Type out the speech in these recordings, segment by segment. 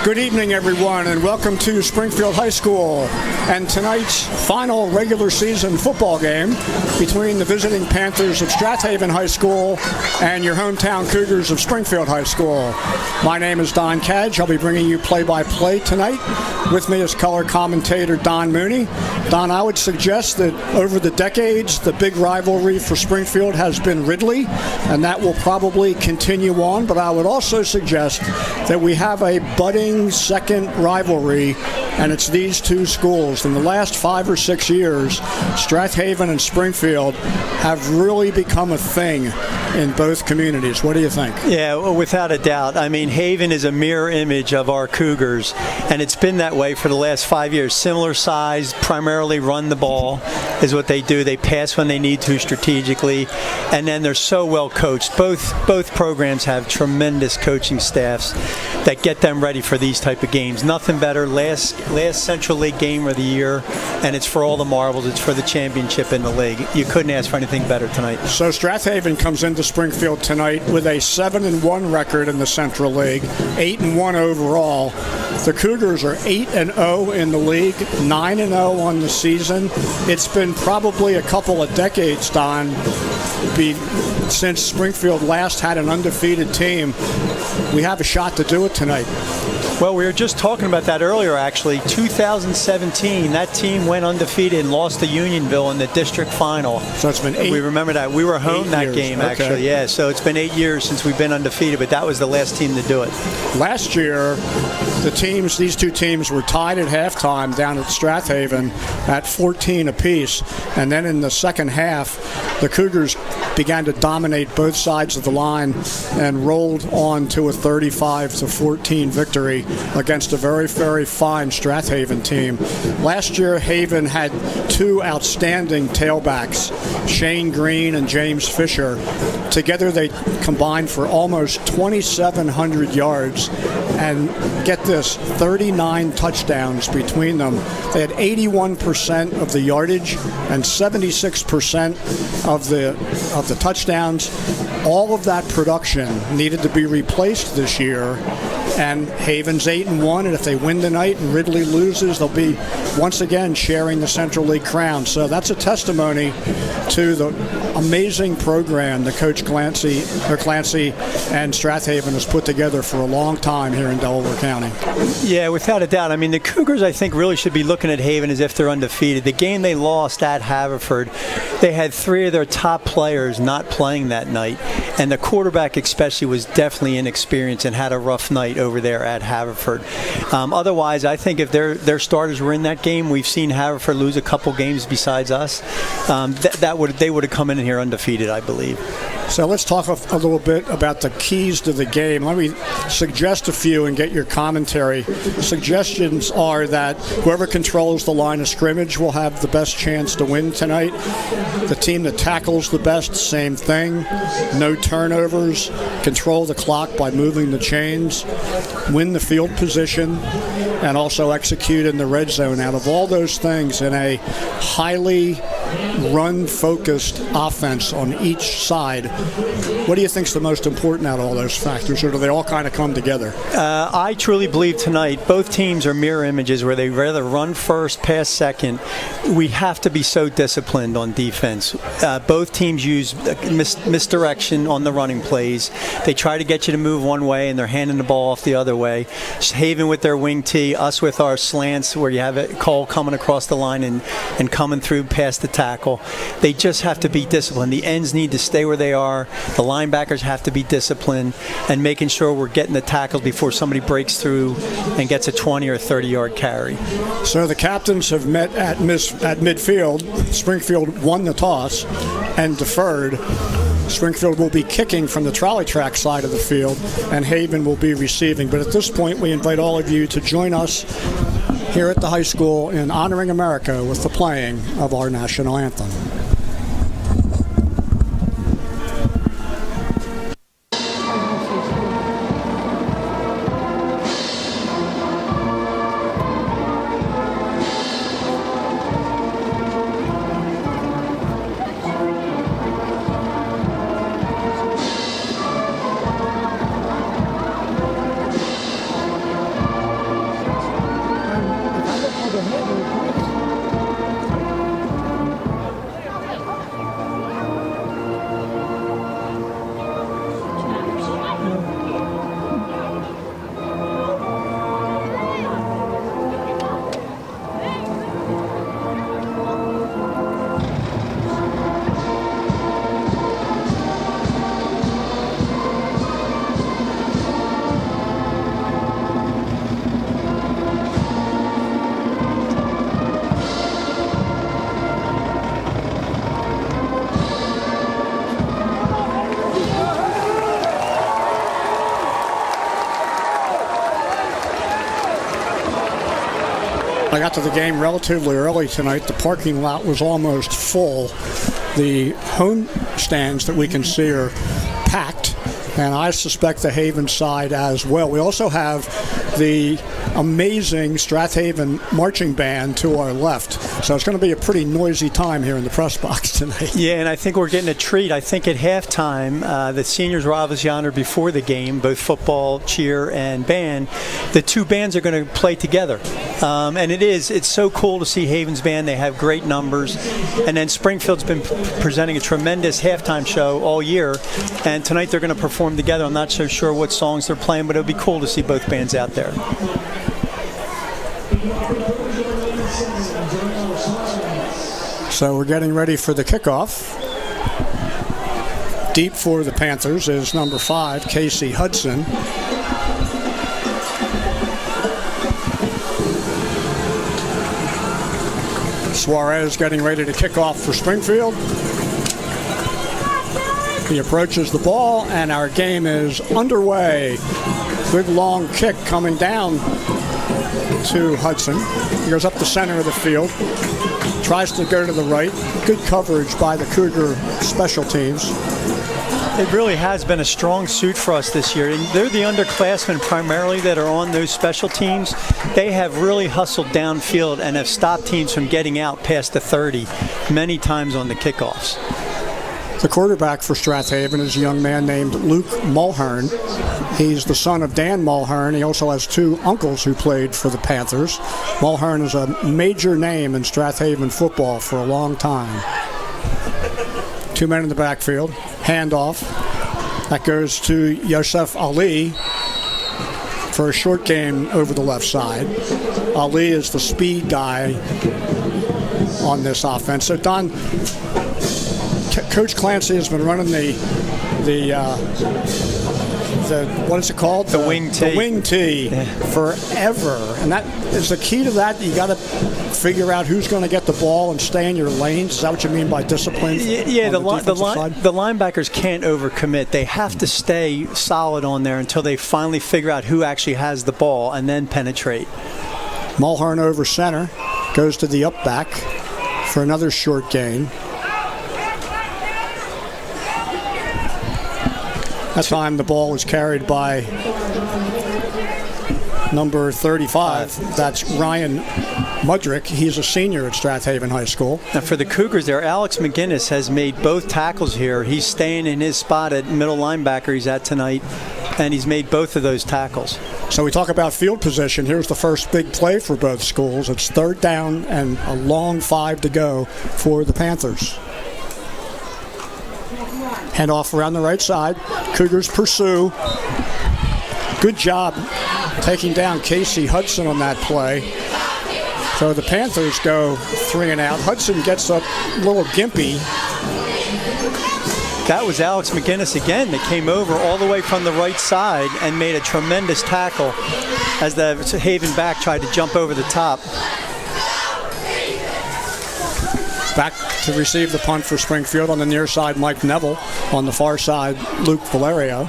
Good evening, everyone, and welcome to Springfield High School and tonight's final regular season football game between the visiting Panthers of Strath Haven High School and your hometown Cougars of Springfield High School. My name is Don Cadge. I'll be bringing you play-by-play tonight. With me is color commentator Don Mooney. Don, I would suggest that over the decades, the big rivalry for Springfield has been Ridley, and that will probably continue on, but I would also suggest that we have a budding second rivalry, and it's these two schools. In the last 5 or 6 years, Strath Haven and Springfield have really become a thing in both communities. What do you think? Yeah, well, without a doubt. I mean, Haven is a mirror image of our Cougars, and it's been that way for the last 5 years. Similar size, primarily run the ball is what they do. They pass when they need to strategically, and then they're so well coached. Both programs have tremendous coaching staffs that get them ready for these type of games. Nothing better. Last Central League game of the year, and it's for all the marbles. It's for the championship in the league. You couldn't ask for anything better tonight. So Strath Haven comes into Springfield tonight with a 7-1 record in the Central League, 8-1 overall. The Cougars are 8-0 in the league, 9-0 on the season. It's been probably a couple of decades, Don, since Springfield last had an undefeated team. We have a shot to do it tonight. Well, we were just talking about that earlier, actually. 2017, that team went undefeated and lost to Unionville in the district final. So it's been 8. We remember that. We were home that game, actually. Okay. Yeah, so it's been 8 years since we've been undefeated, but that was the last team to do it. Last year, these two teams were tied at halftime down at Strath Haven at 14 apiece. And then in the second half, the Cougars began to dominate both sides of the line and rolled on to a 35-14 victory against a very, very fine Strath Haven team. Last year, Haven had two outstanding tailbacks, Shane Green and James Fisher. Together, they combined for almost 2,700 yards and, get this, 39 touchdowns between them. They had 81% of the yardage and 76% of the touchdowns. All of that production needed to be replaced this year, and Haven's 8-1, and if they win tonight and Ridley loses, they'll be once again sharing the Central League crown. So that's a testimony to the amazing program that Coach Clancy and Strath Haven has put together for a long time here in Delaware County. Yeah, without a doubt. I mean, the Cougars, I think, really should be looking at Haven as if they're undefeated. The game they lost at Haverford, they had 3 of their top players not playing that night, and the quarterback especially was definitely inexperienced and had a rough night over there at Haverford. Otherwise, I think if their starters were in that game, we've seen Haverford lose a couple games besides us. They would have come in here undefeated, I believe. So let's talk a little bit about the keys to the game. Let me suggest a few and get your commentary. Suggestions are that whoever controls the line of scrimmage will have the best chance to win tonight. The team that tackles the best, same thing. No turnovers. Control the clock by moving the chains. Win the field position. And also execute in the red zone. Out of all those things in a highly run-focused offense on each side, what do you think is the most important out of all those factors, or do they all kind of come together? I truly believe tonight both teams are mirror images where they rather run first, pass second. We have to be so disciplined on defense. Both teams use misdirection on the running plays. They try to get you to move one way, and they're handing the ball off the other way. Haven with their wing tee, us with our slants where you have a call coming across the line and coming through past the tackle. They just have to be disciplined. The ends need to stay where they are. The linebackers have to be disciplined and making sure we're getting the tackles before somebody breaks through and gets a 20 or 30-yard carry. So the captains have met at midfield. Springfield won the toss and deferred. Springfield will be kicking from the trolley track side of the field, and Haven will be receiving. But at this point, we invite all of you to join us here at the high school in honoring America with the playing of our national anthem. I got to the game relatively early tonight. The parking lot was almost full. The home stands that we can see are packed, and I suspect the Haven side as well. We also have the amazing Strath Haven marching band to our left. So it's going to be a pretty noisy time here in the press box tonight. Yeah, and I think we're getting a treat. I think at halftime, the seniors were obviously honored before the game, both football, cheer, and band. The two bands are going to play together. And it's so cool to see Haven's band. They have great numbers. And then Springfield's been presenting a tremendous halftime show all year. And tonight they're going to perform together. I'm not so sure what songs they're playing, but it'll be cool to see both bands out there. So we're getting ready for the kickoff. Deep for the Panthers is number 5, Casey Hudson. Suarez getting ready to kick off for Springfield. He approaches the ball, and our game is underway. Good long kick coming down to Hudson. He goes up the center of the field. Tries to go to the right. Good coverage by the Cougar special teams. It really has been a strong suit for us this year. And they're the underclassmen primarily that are on those special teams. They have really hustled downfield and have stopped teams from getting out past the 30 many times on the kickoffs. The quarterback for Strath Haven is a young man named Luke Mulhern. He's the son of Dan Mulhern. He also has 2 uncles who played for the Panthers. Mulhern is a major name in Strath Haven football for a long time. 2 men in the backfield. Handoff. That goes to Yosef Ali for a short game over the left side. Ali is the speed guy on this offense. So, Don, Coach Clancy has been running the what is it called? The wing tee. The wing tee forever. And that is the key to that. You got to figure out who's going to get the ball and stay in your lanes. Is that what you mean by discipline? Yeah, the linebackers can't overcommit. They have to stay solid on there until they finally figure out who actually has the ball and then penetrate. Mulhern over center. Goes to the up back for another short gain. That time the ball was carried by number 35. That's Ryan Mudrick. He's a senior at Strath Haven High School. Now for the Cougars there, Alex McGinnis has made both tackles here. He's staying in his spot at middle linebacker he's at tonight, and he's made both of those tackles. So we talk about field position. Here's the first big play for both schools. It's 3rd down and a long 5 to go for the Panthers. Handoff around the right side. Cougars pursue. Good job taking down Casey Hudson on that play. So the Panthers go 3 and out. Hudson gets a little gimpy. That was Alex McGinnis again that came over all the way from the right side and made a tremendous tackle as the Haven back tried to jump over the top. Back to receive the punt for Springfield. On the near side, Mike Neville. On the far side, Luke Valerio.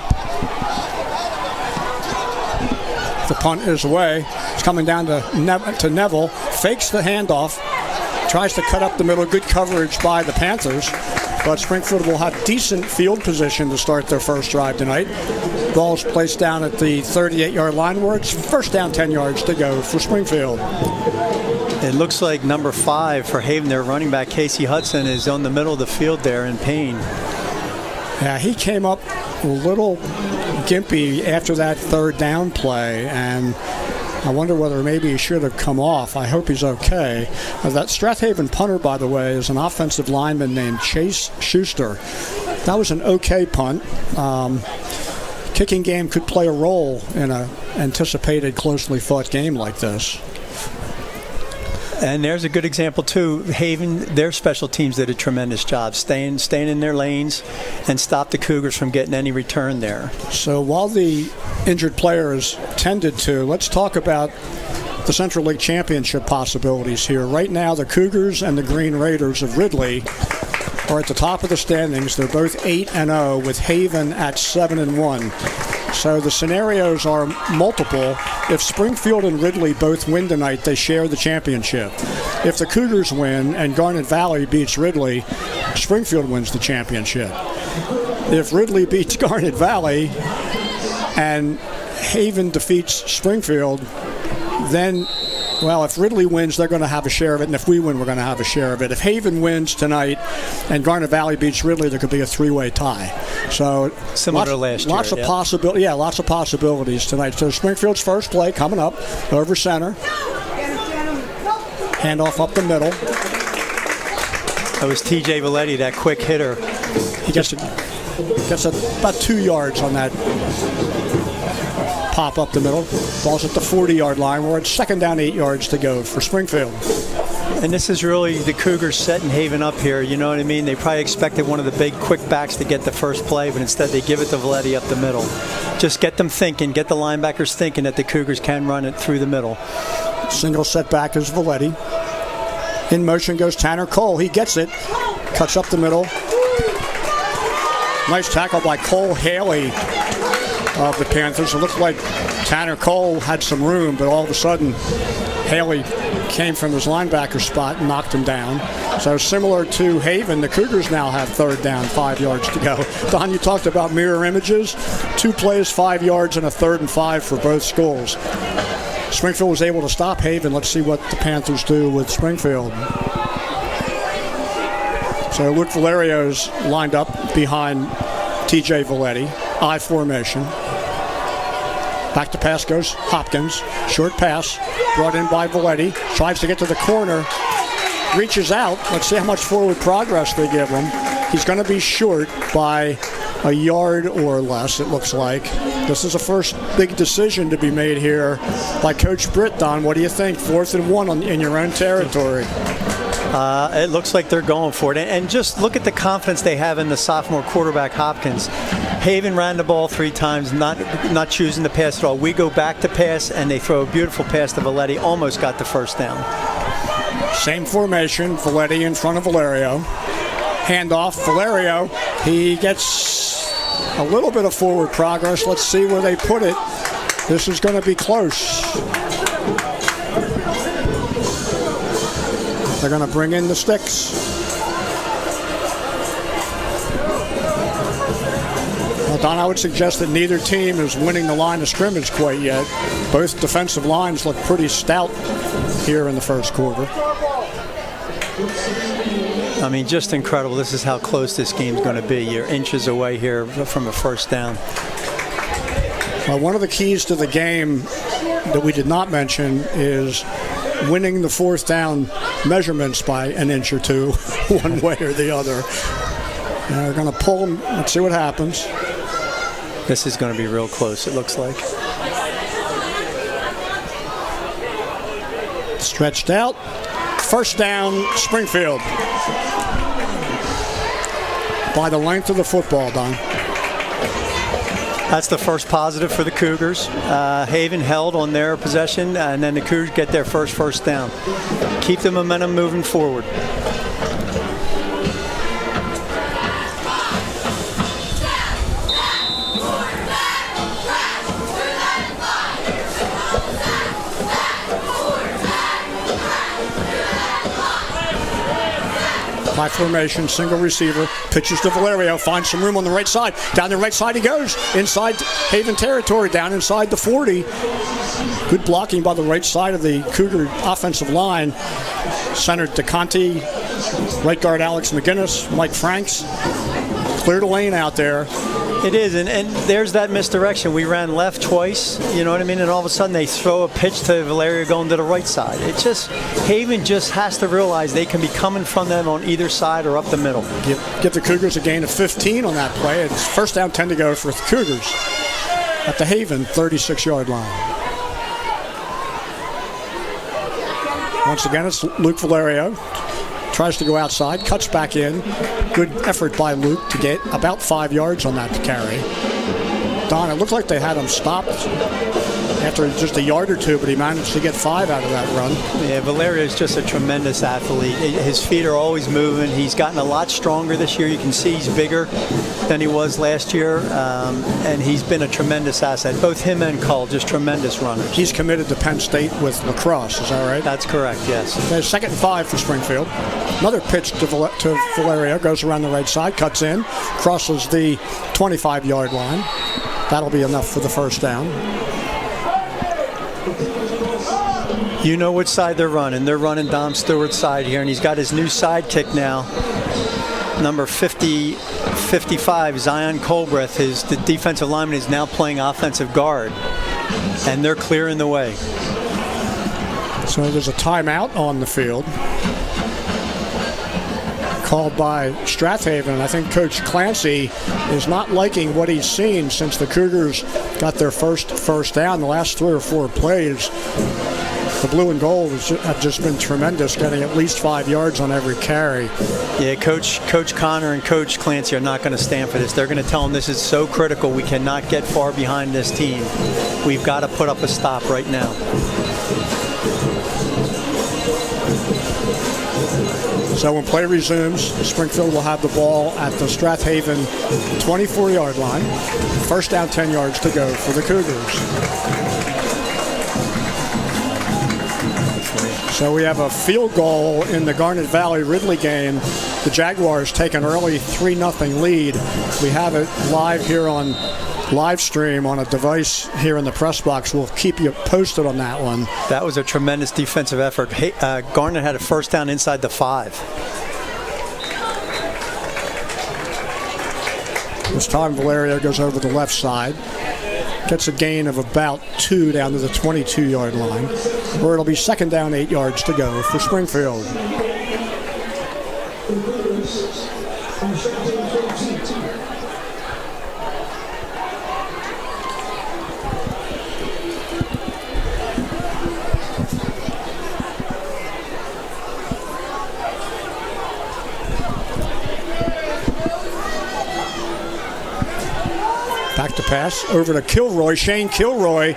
The punt is away. It's coming down to Neville. Fakes the handoff. Tries to cut up the middle. Good coverage by the Panthers. But Springfield will have decent field position to start their first drive tonight. Ball is placed down at the 38-yard line where it's first down 10 yards to go for Springfield. It looks like number 5 for Haven, their running back, Casey Hudson, is on the middle of the field there in pain. Yeah, he came up a little gimpy after that 3rd down play, and I wonder whether maybe he should have come off. I hope he's okay. That Strath Haven punter, by the way, is an offensive lineman named Chase Schuster. That was an okay punt. Kicking game could play a role in an anticipated, closely fought game like this. And there's a good example, too. Haven, their special teams did a tremendous job staying in their lanes and stop the Cougars from getting any return there. So while the injured player is tended to, let's talk about the Central League Championship possibilities here. Right now, the Cougars and the Green Raiders of Ridley are at the top of the standings. They're both 8-0 with Haven at 7-1. So the scenarios are multiple. If Springfield and Ridley both win tonight, they share the championship. If the Cougars win and Garnet Valley beats Ridley, Springfield wins the championship. If Ridley beats Garnet Valley and Haven defeats Springfield, then, well, if Ridley wins, they're going to have a share of it, and if we win, we're going to have a share of it. If Haven wins tonight and Garnet Valley beats Ridley, there could be a three-way tie. So similar to last year. Lots of possibilities tonight. So Springfield's first play coming up over center. Handoff up the middle. That was T.J. Valetti, that quick hitter. He gets about 2 yards on that pop up the middle. Ball's at the 40-yard line. We're at second down, 8 yards to go for Springfield. And this is really the Cougars setting Haven up here. You know what I mean? They probably expected one of the big quick backs to get the first play, but instead they give it to Valetti up the middle. Just get them thinking, get the linebackers thinking that the Cougars can run it through the middle. Single setback is Valetti. In motion goes Tanner Cole. He gets it. Cuts up the middle. Nice tackle by Cole Haley of the Panthers. It looked like Tanner Cole had some room, but all of a sudden Haley came from his linebacker spot and knocked him down. So similar to Haven, the Cougars now have third down, 5 yards to go. Don, you talked about mirror images. 2 plays, 5 yards, and a 3rd and 5 for both schools. Springfield was able to stop Haven. Let's see what the Panthers do with Springfield. So Luke Valerio's lined up behind T.J. Valetti. I formation. Back to pass goes Hopkins. Short pass brought in by Valetti. Tries to get to the corner. Reaches out. Let's see how much forward progress they give him. He's going to be short by a yard or less, it looks like. This is a first big decision to be made here by Coach Britt. Don, what do you think? 4th and 1 in your own territory. It looks like they're going for it. And just look at the confidence they have in the sophomore quarterback, Hopkins. Haven ran the ball 3 times, not choosing to pass at all. We go back to pass, and they throw a beautiful pass to Valetti. Almost got the first down. Same formation. Valetti in front of Valerio. Handoff. Valerio. He gets a little bit of forward progress. Let's see where they put it. This is going to be close. They're going to bring in the sticks. Well, Don, I would suggest that neither team is winning the line of scrimmage quite yet. Both defensive lines look pretty stout here in the first quarter. I mean, just incredible. This is how close this game's going to be. You're inches away here from a first down. Well, one of the keys to the game that we did not mention is winning the 4th down measurements by an inch or two, one way or the other. And they're going to pull them. Let's see what happens. This is going to be real close, it looks like. Stretched out. First down, Springfield. By the length of the football, Don. That's the first positive for the Cougars. Haven held on their possession, and then the Cougars get their first down. Keep the momentum moving forward. High formation, single receiver, pitches to Valerio, finds some room on the right side. Down the right side he goes, inside Haven territory, down inside the 40. Good blocking by the right side of the Cougar offensive line. Center DeConte, right guard Alex McGinnis, Mike Franks. Cleared a lane out there. It is, and there's that misdirection. We ran left twice, you know what I mean? And all of a sudden they throw a pitch to Valerio going to the right side. It just, Haven just has to realize they can be coming from them on either side or up the middle. Give the Cougars a gain of 15 on that play. It's first down, 10 to go for the Cougars at the Haven 36-yard line. Once again, it's Luke Valerio. Tries to go outside, cuts back in. Good effort by Luke to get about 5 yards on that carry. Don, it looked like they had him stopped after just a yard or two, but he managed to get 5 out of that run. Yeah, Valerio's just a tremendous athlete. His feet are always moving. He's gotten a lot stronger this year. You can see he's bigger than he was last year, and he's been a tremendous asset. Both him and Cole, just tremendous runners. He's committed to Penn State with lacrosse, is that right? That's correct, yes. There's 2nd and 5 for Springfield. Another pitch to Valerio, goes around the right side, cuts in, crosses the 25-yard line. That'll be enough for the first down. You know which side they're running. They're running Dom Stewart's side here, and he's got his new sidekick now. Number 55, Zion Colbreth, the defensive lineman, is now playing offensive guard, and they're clearing the way. So there's a timeout on the field called by Strath Haven. I think Coach Clancy is not liking what he's seen since the Cougars got their first down. The last 3 or 4 plays, the blue and gold have just been tremendous, getting at least 5 yards on every carry. Yeah, Coach Connor and Coach Clancy are not going to stand for this. They're going to tell them this is so critical. We cannot get far behind this team. We've got to put up a stop right now. So when play resumes, Springfield will have the ball at the Strath Haven 24-yard line. First down, 10 yards to go for the Cougars. So we have a field goal in the Garnet Valley Ridley game. The Jaguars take an early 3-0 lead. We have it live here on live stream on a device here in the press box. We'll keep you posted on that one. That was a tremendous defensive effort. Garnet had a first down inside the 5. This time Valerio goes over the left side. Gets a gain of about 2 down to the 22-yard line, where it'll be 2nd down, 8 yards to go for Springfield. Back to pass, over to Kilroy. Shane Kilroy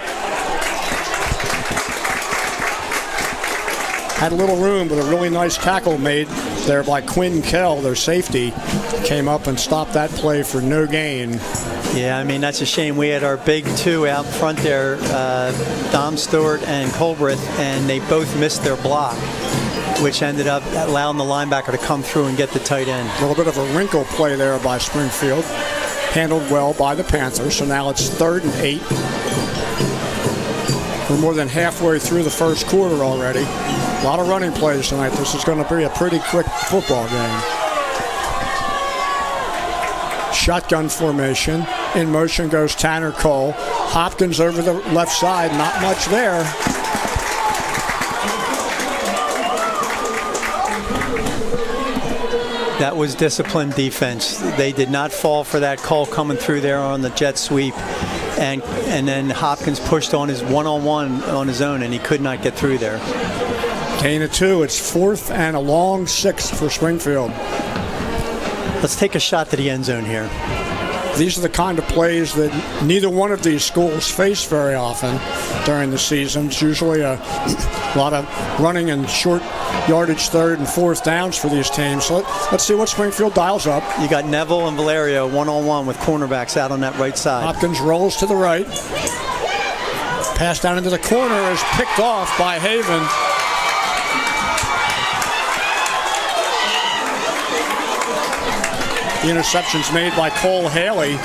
had a little room, but a really nice tackle made there by Quinn Kell, their safety. Came up and stopped that play for no gain. Yeah, I mean, that's a shame. We had our big 2 out front there, Dom Stewart and Colbreth, and they both missed their block, which ended up allowing the linebacker to come through and get the tight end. A little bit of a wrinkle play there by Springfield. Handled well by the Panthers, so now it's 3rd and 8. We're more than halfway through the first quarter already. A lot of running plays tonight. This is going to be a pretty quick football game. Shotgun formation. In motion goes Tanner Cole. Hopkins over the left side. Not much there. That was disciplined defense. They did not fall for that call coming through there on the jet sweep. And then Hopkins pushed on his one-on-one on his own, and he could not get through there. Gain of 2. It's 4th and a long 6 for Springfield. Let's take a shot to the end zone here. These are the kind of plays that neither one of these schools face very often during the season. It's usually a lot of running and short yardage 3rd and 4th downs for these teams. So let's see what Springfield dials up. You got Neville and Valerio one-on-one with cornerbacks out on that right side. Hopkins rolls to the right. Pass down into the corner is picked off by Haven. The interception's made by Cole Haley.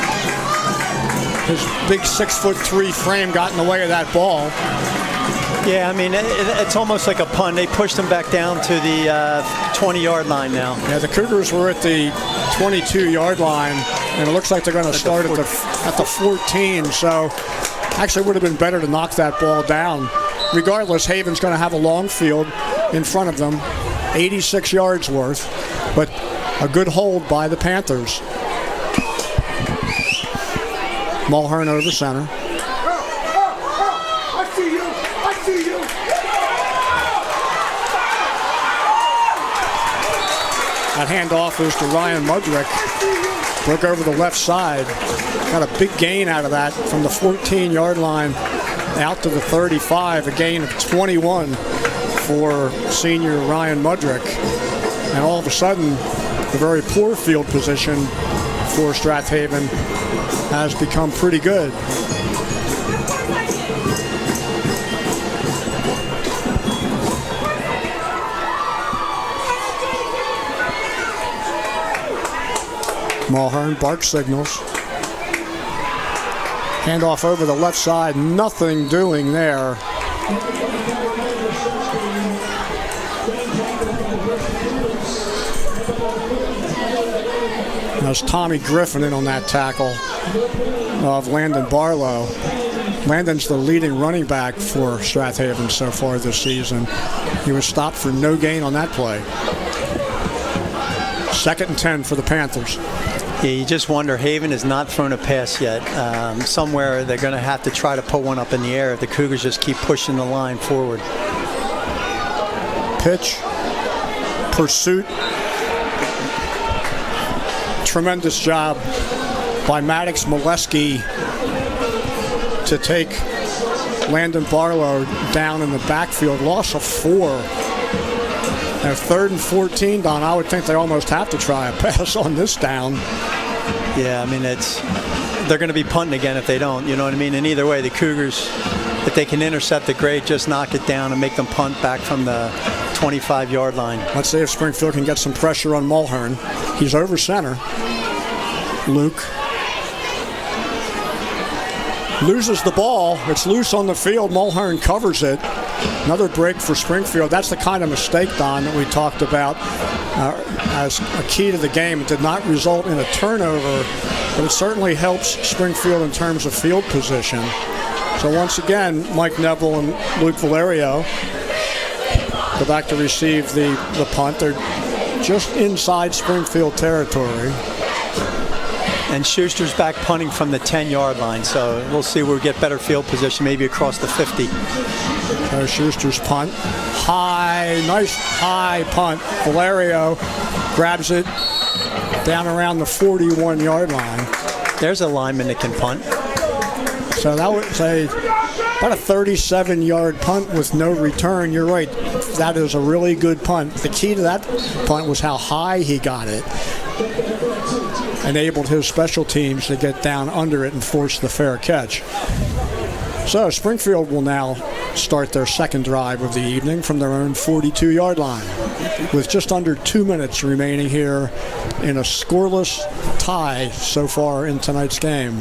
His big 6'3" frame got in the way of that ball. Yeah, I mean, it's almost like a punt. They pushed him back down to the 20-yard line now. Yeah, the Cougars were at the 22-yard line, and it looks like they're going to start at the 14. So actually it would have been better to knock that ball down. Regardless, Haven's going to have a long field in front of them, 86 yards worth, but a good hold by the Panthers. Mulhern over center. That handoff is to Ryan Mudrick. broke over the left side. Got a big gain out of that from the 14-yard line out to the 35, a gain of 21 for senior Ryan Mudrick. And all of a sudden, the very poor field position for Strath Haven has become pretty good. Mulhern bark signals. Handoff over the left side, nothing doing there. There's Tommy Griffin in on that tackle of Landon Barlow. Landon's the leading running back for Strath Haven so far this season. He was stopped for no gain on that play. 2nd and 10 for the Panthers. Yeah, you just wonder, Haven has not thrown a pass yet. Somewhere they're going to have to try to put one up in the air if the Cougars just keep pushing the line forward. Pitch, pursuit. Tremendous job by Maddox Molesky to take Landon Barlow down in the backfield. Loss of 4. Now 3rd and 14, Don. I would think they almost have to try a pass on this down. Yeah, I mean, they're going to be punting again if they don't. You know what I mean? And either way, the Cougars, if they can intercept it, great. Just knock it down and make them punt back from the 25-yard line. Let's see if Springfield can get some pressure on Mulhern. He's over center. Luke loses the ball. It's loose on the field. Mulhern covers it. Another break for Springfield. That's the kind of mistake, Don, that we talked about as a key to the game. It did not result in a turnover, but it certainly helps Springfield in terms of field position. So once again, Mike Neville and Luke Valerio go back to receive the punt. They're just inside Springfield territory. And Schuster's back punting from the 10-yard line, so we'll see where we get better field position, maybe across the 50. There's Schuster's punt. High, nice high punt. Valerio grabs it down around the 41-yard line. There's a lineman that can punt. So that was about a 37-yard punt with no return. You're right. That is a really good punt. The key to that punt was how high he got it. Enabled his special teams to get down under it and force the fair catch. So Springfield will now start their second drive of the evening from their own 42-yard line with just under 2 minutes remaining here in a scoreless tie so far in tonight's game.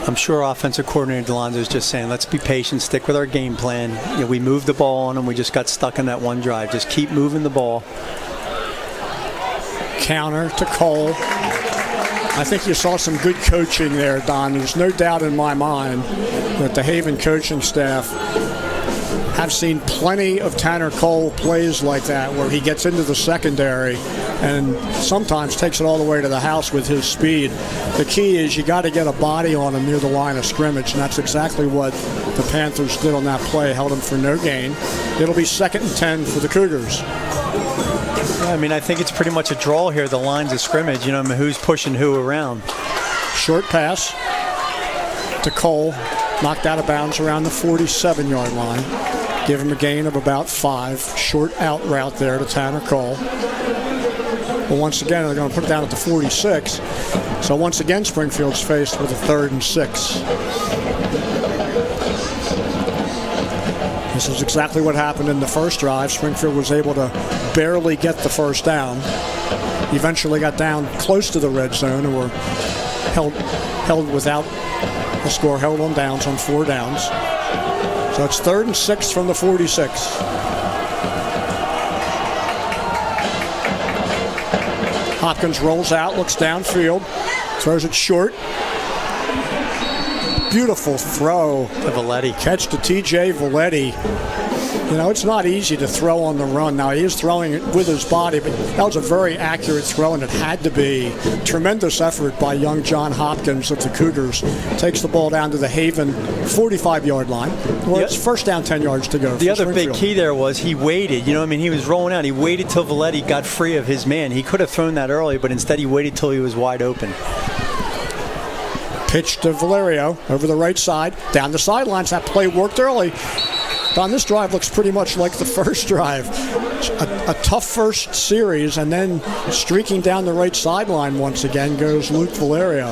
I'm sure offensive coordinator Delonzo is just saying, let's be patient, stick with our game plan. You know, we moved the ball on them. We just got stuck in that one drive. Just keep moving the ball. Counter to Cole. I think you saw some good coaching there, Don. There's no doubt in my mind that the Haven coaching staff have seen plenty of Tanner Cole plays like that where he gets into the secondary and sometimes takes it all the way to the house with his speed. The key is you got to get a body on him near the line of scrimmage, and that's exactly what the Panthers did on that play, held him for no gain. It'll be 2nd and 10 for the Cougars. Yeah, I mean, I think it's pretty much a draw here, the lines of scrimmage. You know, I mean, who's pushing who around. Short pass to Cole, knocked out of bounds around the 47-yard line. Give him a gain of about 5. Short out route there to Tanner Cole. But once again, they're going to put it down at the 46. So once again, Springfield's faced with a 3rd and 6. This is exactly what happened in the first drive. Springfield was able to barely get the first down. Eventually got down close to the red zone and were held without a score, held on downs on 4 downs. So it's 3rd and 6 from the 46. Hopkins rolls out, looks downfield, throws it short. Beautiful throw. To Valetti. Catch to TJ Valetti. You know, it's not easy to throw on the run. Now, he is throwing it with his body, but that was a very accurate throw, and it had to be. Tremendous effort by young John Hopkins of the Cougars. Takes the ball down to the Haven 45-yard line. Well, it's first down, 10 yards to go. The other big key there was he waited. You know, I mean, he was rolling out. He waited till Valetti got free of his man. He could have thrown that early, but instead he waited till he was wide open. Pitch to Valerio over the right side, down the sidelines. That play worked early. Don, this drive looks pretty much like the first drive. A tough first series, and then streaking down the right sideline once again goes Luke Valerio.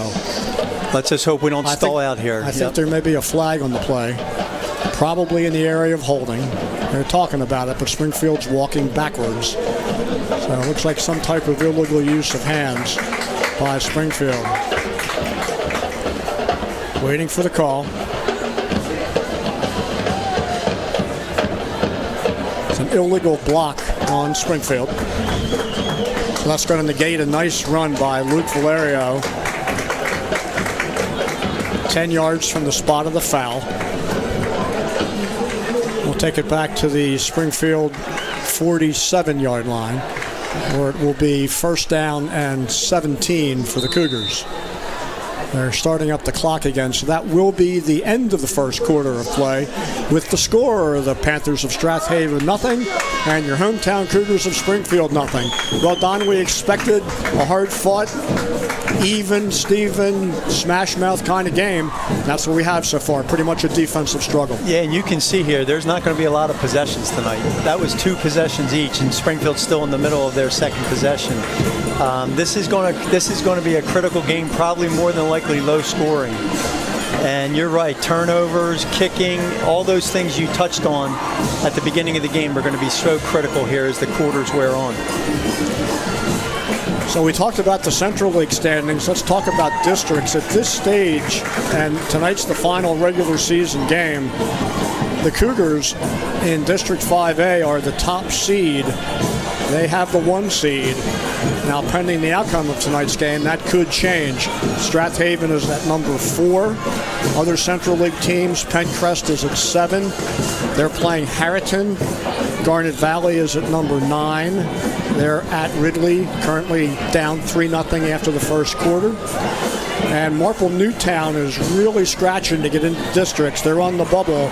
Let's just hope we don't stall out here. I think there may be a flag on the play, probably in the area of holding. They're talking about it, but Springfield's walking backwards. So it looks like some type of illegal use of hands by Springfield. Waiting for the call. It's an illegal block on Springfield. So that's going to negate a nice run by Luke Valerio. 10 yards from the spot of the foul. We'll take it back to the Springfield 47-yard line, where it will be first down and 17 for the Cougars. They're starting up the clock again, so that will be the end of the first quarter of play, with the score: the Panthers of Strath Haven nothing, and your hometown Cougars of Springfield nothing. Well, Don, we expected a hard-fought, even, Steven, smash-mouth kind of game. That's what we have so far, pretty much a defensive struggle. Yeah, and you can see here, there's not going to be a lot of possessions tonight. That was 2 possessions each, and Springfield's still in the middle of their second possession. This is going to be a critical game, probably more than likely low scoring. And you're right, turnovers, kicking, all those things you touched on at the beginning of the game are going to be so critical here as the quarters wear on. So we talked about the Central League standings. Let's talk about districts. At this stage, and tonight's the final regular season game, the Cougars in District 5A are the top seed. They have the 1 seed. Now, pending the outcome of tonight's game, that could change. Strath Haven is at number 4. Other Central League teams, Pencrest is at 7. They're playing Harriton. Garnet Valley is at number 9. They're at Ridley, currently down 3-0 after the first quarter. And Marple Newtown is really scratching to get into districts. They're on the bubble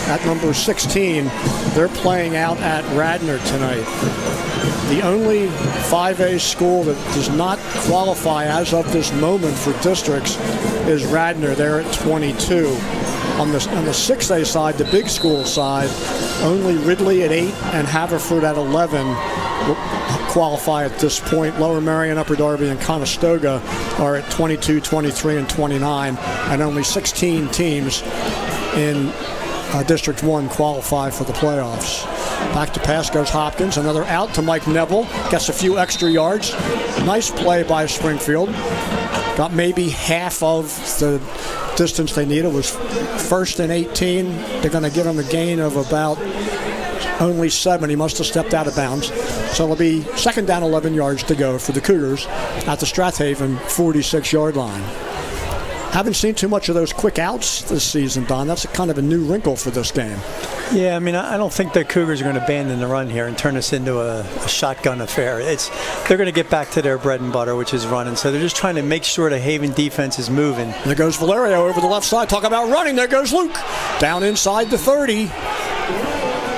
at number 16. They're playing out at Radnor tonight. The only 5A school that does not qualify as of this moment for districts is Radnor. They're at 22. On the 6A side, the big school side, only Ridley at 8 and Haverford at 11 will qualify at this point. Lower Merion, Upper Darby, and Conestoga are at 22, 23, and 29, and only 16 teams in District 1 qualify for the playoffs. Back to pass goes Hopkins. Another out to Mike Neville. Gets a few extra yards. Nice play by Springfield. Got maybe half of the distance they needed. It was first and 18. They're going to give him a gain of about only 7. He must have stepped out of bounds. So it'll be second down, 11 yards to go for the Cougars at the Strath Haven 46-yard line. Haven't seen too much of those quick outs this season, Don. That's kind of a new wrinkle for this game. Yeah, I mean, I don't think the Cougars are going to abandon the run here and turn this into a shotgun affair. They're going to get back to their bread and butter, which is running. So they're just trying to make sure the Haven defense is moving. There goes Valerio over the left side. Talk about running. There goes Luke. Down inside the 30.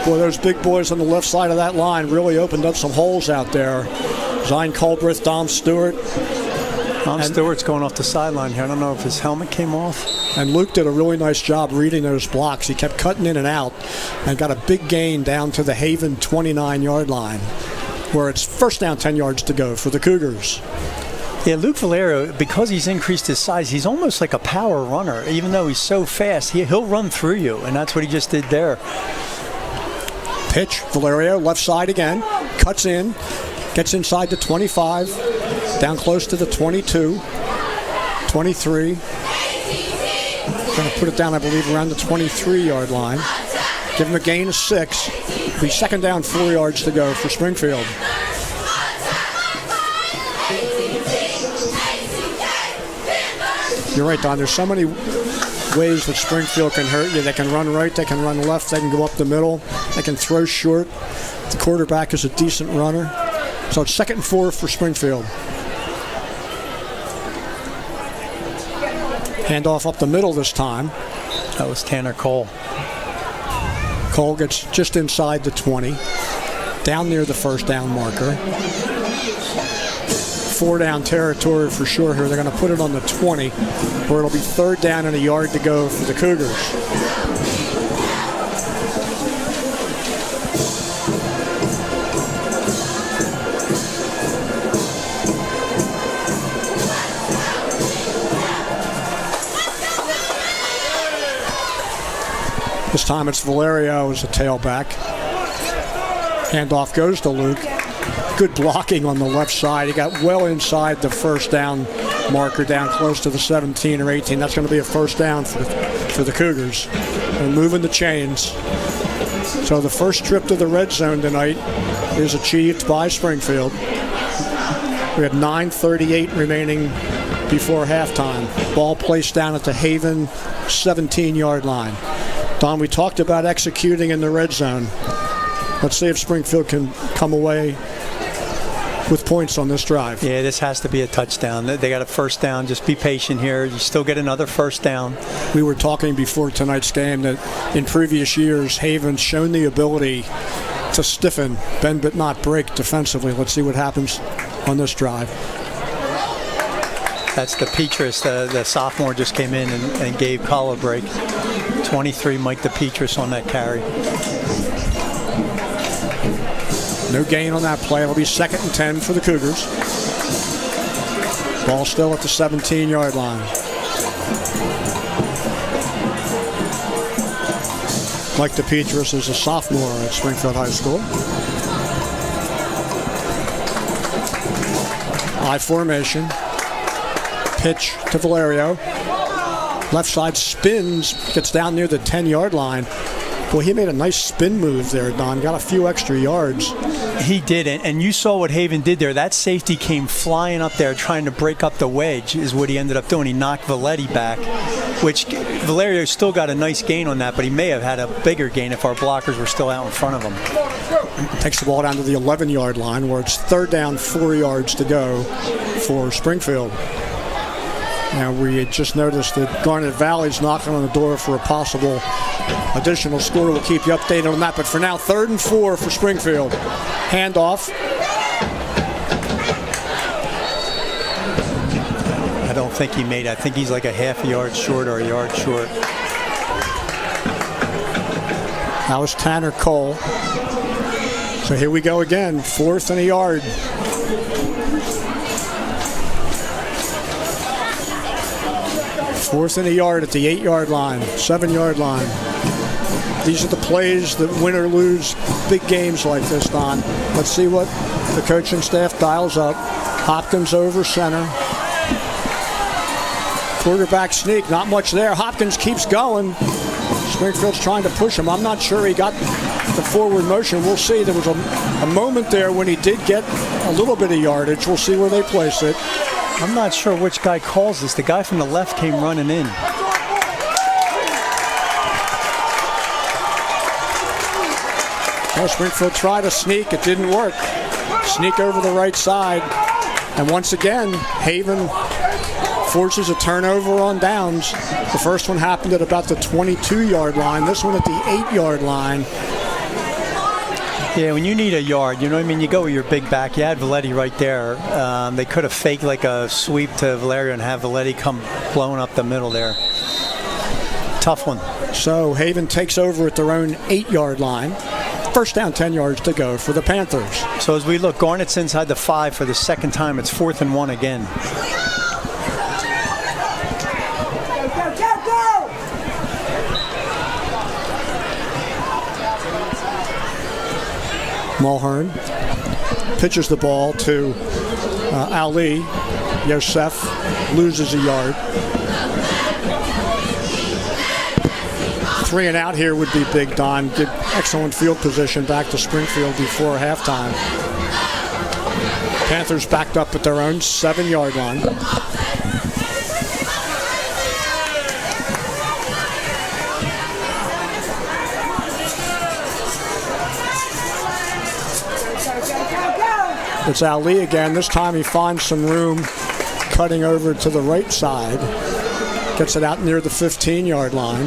Boy, those big boys on the left side of that line really opened up some holes out there. Zine Culbreth, Dom Stewart. Stewart's going off the sideline here. I don't know if his helmet came off. And Luke did a really nice job reading those blocks. He kept cutting in and out and got a big gain down to the Haven 29-yard line, where it's first down, 10 yards to go for the Cougars. Yeah, Luke Valerio, because he's increased his size, he's almost like a power runner. Even though he's so fast, he'll run through you, and that's what he just did there. Pitch, Valerio, left side again, cuts in, gets inside the 25, down close to the 22, 23. Going to put it down, I believe, around the 23-yard line. Give him a gain of 6. Be second down, 4 yards to go for Springfield. You're right, Don. There's so many ways that Springfield can hurt you. They can run right, they can run left, they can go up the middle, they can throw short. The quarterback is a decent runner. So it's 2nd and 4 for Springfield. Handoff up the middle this time. That was Tanner Cole. Cole gets just inside the 20, down near the first down marker. 4 down territory for sure here. They're going to put it on the 20, where it'll be 3rd down and a yard to go for the Cougars. This time it's Valerio as a tailback. Handoff goes to Luke. Good blocking on the left side. He got well inside the first down marker, down close to the 17 or 18. That's going to be a 1st down for the Cougars. They're moving the chains. So the first trip to the red zone tonight is achieved by Springfield. We had 9:38 remaining before halftime. Ball placed down at the Haven 17-yard line. Don, we talked about executing in the red zone. Let's see if Springfield can come away with points on this drive. Yeah, this has to be a touchdown. They got a 1st down. Just be patient here. You still get another 1st down. We were talking before tonight's game that in previous years, Haven's shown the ability to stiffen, bend but not break defensively. Let's see what happens on this drive. That's the Petrus, the sophomore, just came in and gave Cole a break. 23, Mike DePetris on that carry. No gain on that play. It'll be 2nd and 10 for the Cougars. Ball still at the 17-yard line. Mike DePetris is a sophomore at Springfield High School. I formation. Pitch to Valerio. Left side spins, gets down near the 10-yard line. Well, he made a nice spin move there, Don. Got a few extra yards. He did, and you saw what Haven did there. That safety came flying up there trying to break up the wedge is what he ended up doing. He knocked Valetti back, which Valerio still got a nice gain on that, but he may have had a bigger gain if our blockers were still out in front of him. Takes the ball down to the 11-yard line where it's 3rd down, 4 yards to go for Springfield. Now, we had just noticed that Garnet Valley's knocking on the door for a possible additional score. We'll keep you updated on that. But for now, 3rd and 4 for Springfield. Handoff. I don't think he made it. I think he's like a half a yard short or a yard short. That was Tanner Cole. So here we go again. 4th and a yard. Fourth and a yard at the 8-yard line, 7-yard line. These are the plays that win or lose big games like this, Don. Let's see what the coaching staff dials up. Hopkins over center. Quarterback sneak, not much there. Hopkins keeps going. Springfield's trying to push him. I'm not sure he got the forward motion. We'll see. There was a moment there when he did get a little bit of yardage. We'll see where they place it. I'm not sure which guy calls this. The guy from the left came running in. Well, Springfield tried a sneak. It didn't work. Sneak over the right side. And once again, Haven forces a turnover on downs. The first one happened at about the 22-yard line. This one at the 8-yard line. Yeah, when you need a yard, you know what I mean? You go with your big back. You had Valetti right there. They could have faked like a sweep to Valerio and have Valetti come blowing up the middle there. Tough one. So Haven takes over at their own 8-yard line. First down, 10 yards to go for the Panthers. So as we look, Garnett's inside the 5 for the 2nd time. It's 4th and 1 again. Mulhern pitches the ball to Ali. Yosef loses a yard. 3 and out here would be big, Don. Good, excellent field position back to Springfield before halftime. Panthers backed up at their own 7-yard line. It's Ali again. This time he finds some room, cutting over to the right side. Gets it out near the 15-yard line.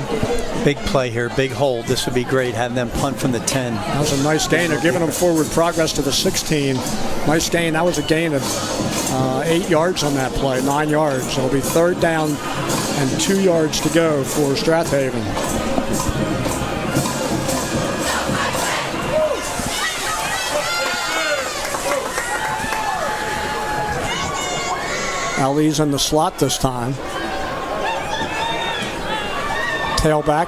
Big play here, big hold. This would be great, having them punt from the 10. That was a nice gain. They're giving them forward progress to the 16. Nice gain. That was a gain of 8 yards on that play, 9 yards. It'll be 3rd down and 2 yards to go for Strath Haven. Ali's in the slot this time. Tailback.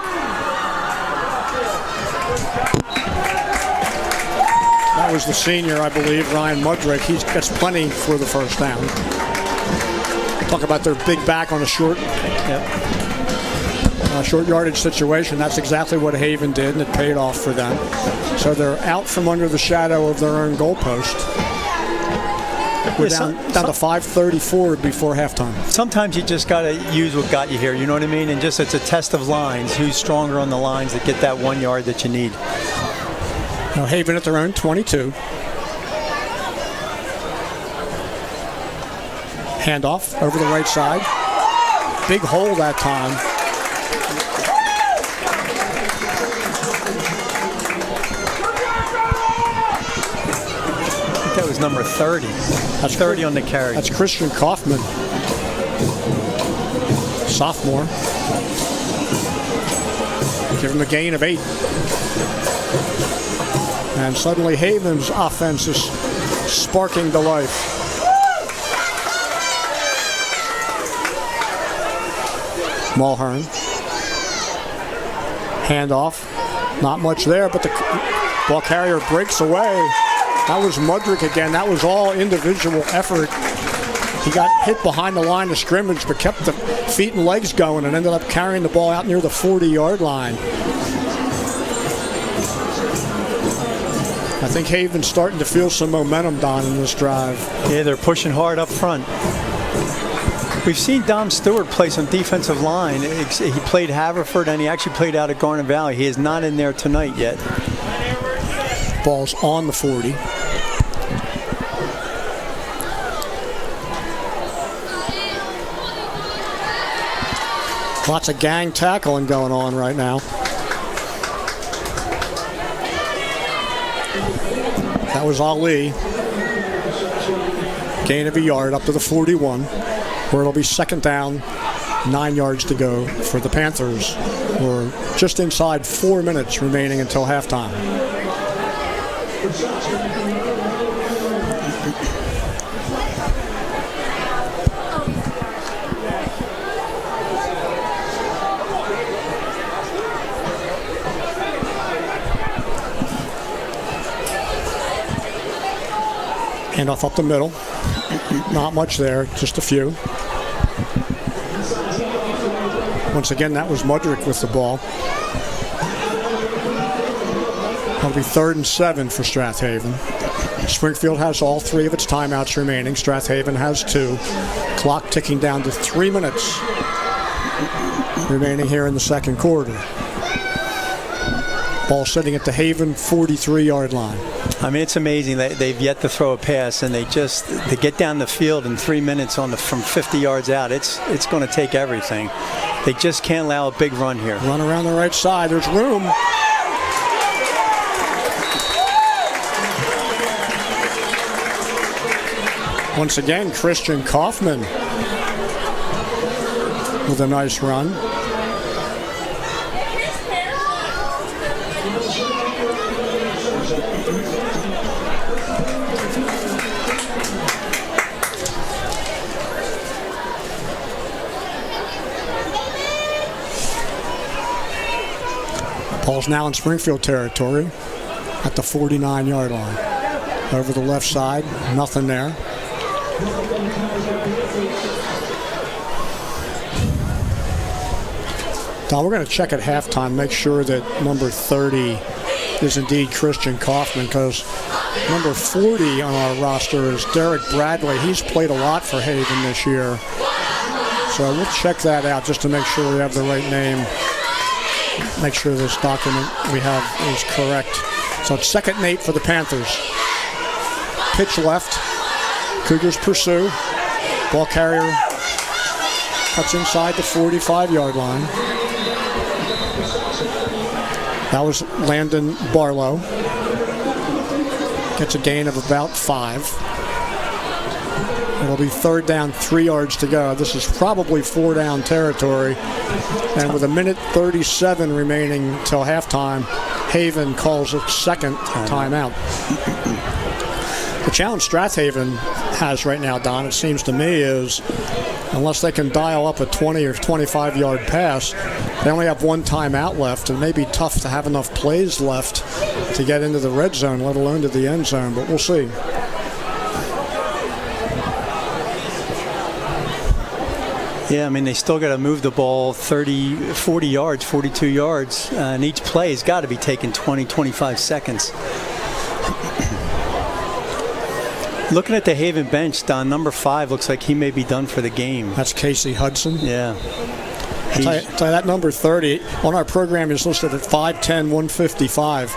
That was the senior, I believe, Ryan Mudrick. He gets plenty for the first down. Talk about their big back on a short yardage situation. That's exactly what Haven did, and it paid off for them. So they're out from under the shadow of their own goalpost. We're down to 5:34 before halftime. Sometimes you just got to use what got you here, you know what I mean? And just it's a test of lines. Who's stronger on the lines that get that 1 yard that you need? Now Haven at their own 22. Handoff over the right side. Big hole that time. That was number 30. That's 30 on the carry. That's Christian Kaufman, sophomore. Give him a gain of 8. And suddenly Haven's offense is sparking to life. Mulhern. Handoff. Not much there, but the ball carrier breaks away. That was Mudrick again. That was all individual effort. He got hit behind the line of scrimmage, but kept the feet and legs going and ended up carrying the ball out near the 40-yard line. I think Haven's starting to feel some momentum, Don, in this drive. Yeah, they're pushing hard up front. We've seen Dom Stewart play some defensive line. He played Haverford, and he actually played out at Garnet Valley. He is not in there tonight yet. Ball's on the 40. Lots of gang tackling going on right now. That was Ali. Gain of a yard up to the 41, where it'll be 2nd down, 9 yards to go for the Panthers. We're just inside 4 minutes remaining until halftime. Handoff up the middle. Not much there, just a few. Once again, that was Mudrick with the ball. That'll be 3rd and 7 for Strath Haven. Springfield has all 3 of its timeouts remaining. Strath Haven has 2. Clock ticking down to 3 minutes remaining here in the 2nd quarter. Ball sitting at the Haven 43-yard line. I mean, it's amazing that they've yet to throw a pass, and they get down the field in 3 minutes from 50 yards out. It's going to take everything. They just can't allow a big run here. Run around the right side. There's room. Once again, Christian Kaufman with a nice run. Ball's now in Springfield territory at the 49-yard line. Over the left side, nothing there. Now we're going to check at halftime, make sure that number 30 is indeed Christian Kaufman, because number 40 on our roster is Derek Bradley. He's played a lot for Haven this year. So we'll check that out just to make sure we have the right name. Make sure this document we have is correct. So it's 2nd and 8 for the Panthers. pitch left. Cougars pursue. Ball carrier cuts inside the 45-yard line. That was Landon Barlow. Gets a gain of about 5. It'll be 3rd down, 3 yards to go. This is probably 4-down territory. And with 1:37 remaining till halftime, Haven calls its second timeout. The challenge Strath Haven has right now, Don, it seems to me, is unless they can dial up a 20 or 25-yard pass, they only have 1 timeout left. It may be tough to have enough plays left to get into the red zone, let alone to the end zone, but we'll see. Yeah, I mean, they still got to move the ball 30, 40 yards, 42 yards, and each play has got to be taken 20, 25 seconds. Looking at the Haven bench, Don, number 5 looks like he may be done for the game. That's Casey Hudson. Yeah. I'll tell you, that number 30 on our program is listed at 5'10", 155.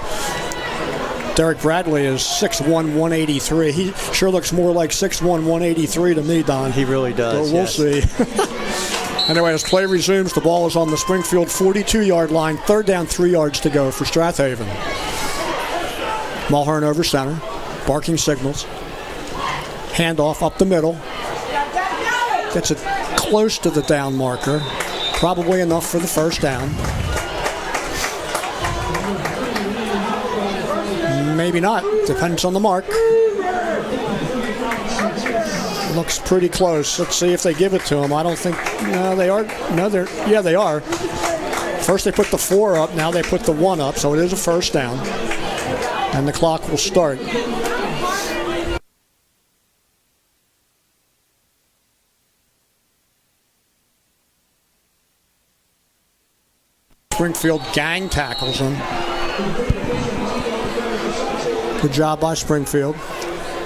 Derek Bradley is 6'1", 183. He sure looks more like 6'1", 183 to me, Don. He really does. But we'll see. Anyway, as play resumes, the ball is on the Springfield 42-yard line. 3rd down, 3 yards to go for Strath Haven. Mulhern over center. Barking signals. Handoff up the middle. Gets it close to the down marker. Probably enough for the 1st down. Maybe not. Depends on the mark. Looks pretty close. Let's see if they give it to him. I don't think. No, they are. No, they're. Yeah, they are. First they put the 4 up. Now they put the 1 up. So it is a 1st down. And the clock will start. Springfield gang tackles him. Good job by Springfield.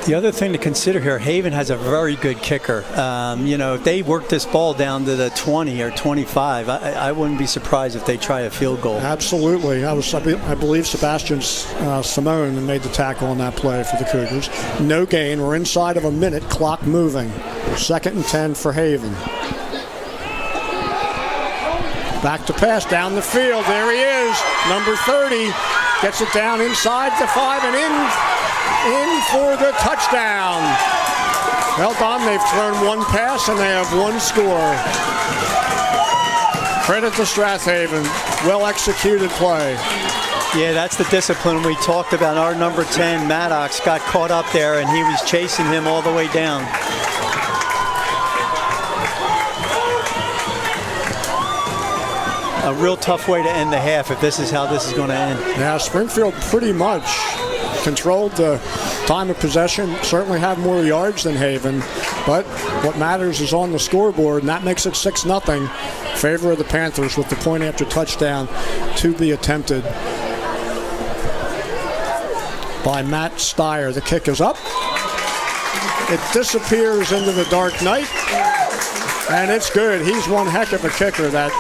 The other thing to consider here, Haven has a very good kicker. If they work this ball down to the 20 or 25, I wouldn't be surprised if they try a field goal. Absolutely. I believe Sebastian Simone made the tackle on that play for the Cougars. No gain. We're inside of a minute. Clock moving. 2nd and 10 for Haven. Back to pass down the field. There he is. Number 30. Gets it down inside the 5 and in for the touchdown. Well done. They've thrown 1 pass and they have 1 score. Credit to Strath Haven. Well executed play. Yeah, that's the discipline we talked about. Our number 10, Maddox, got caught up there and he was chasing him all the way down. A real tough way to end the half if this is how this is going to end. Now, Springfield pretty much controlled the time of possession, certainly have more yards than Haven, but what matters is on the scoreboard, and that makes it 6-0. Favor of the Panthers with the point after touchdown to be attempted by Matt Steyer. The kick is up. It disappears into the dark night, and it's good. He's one heck of a kicker, that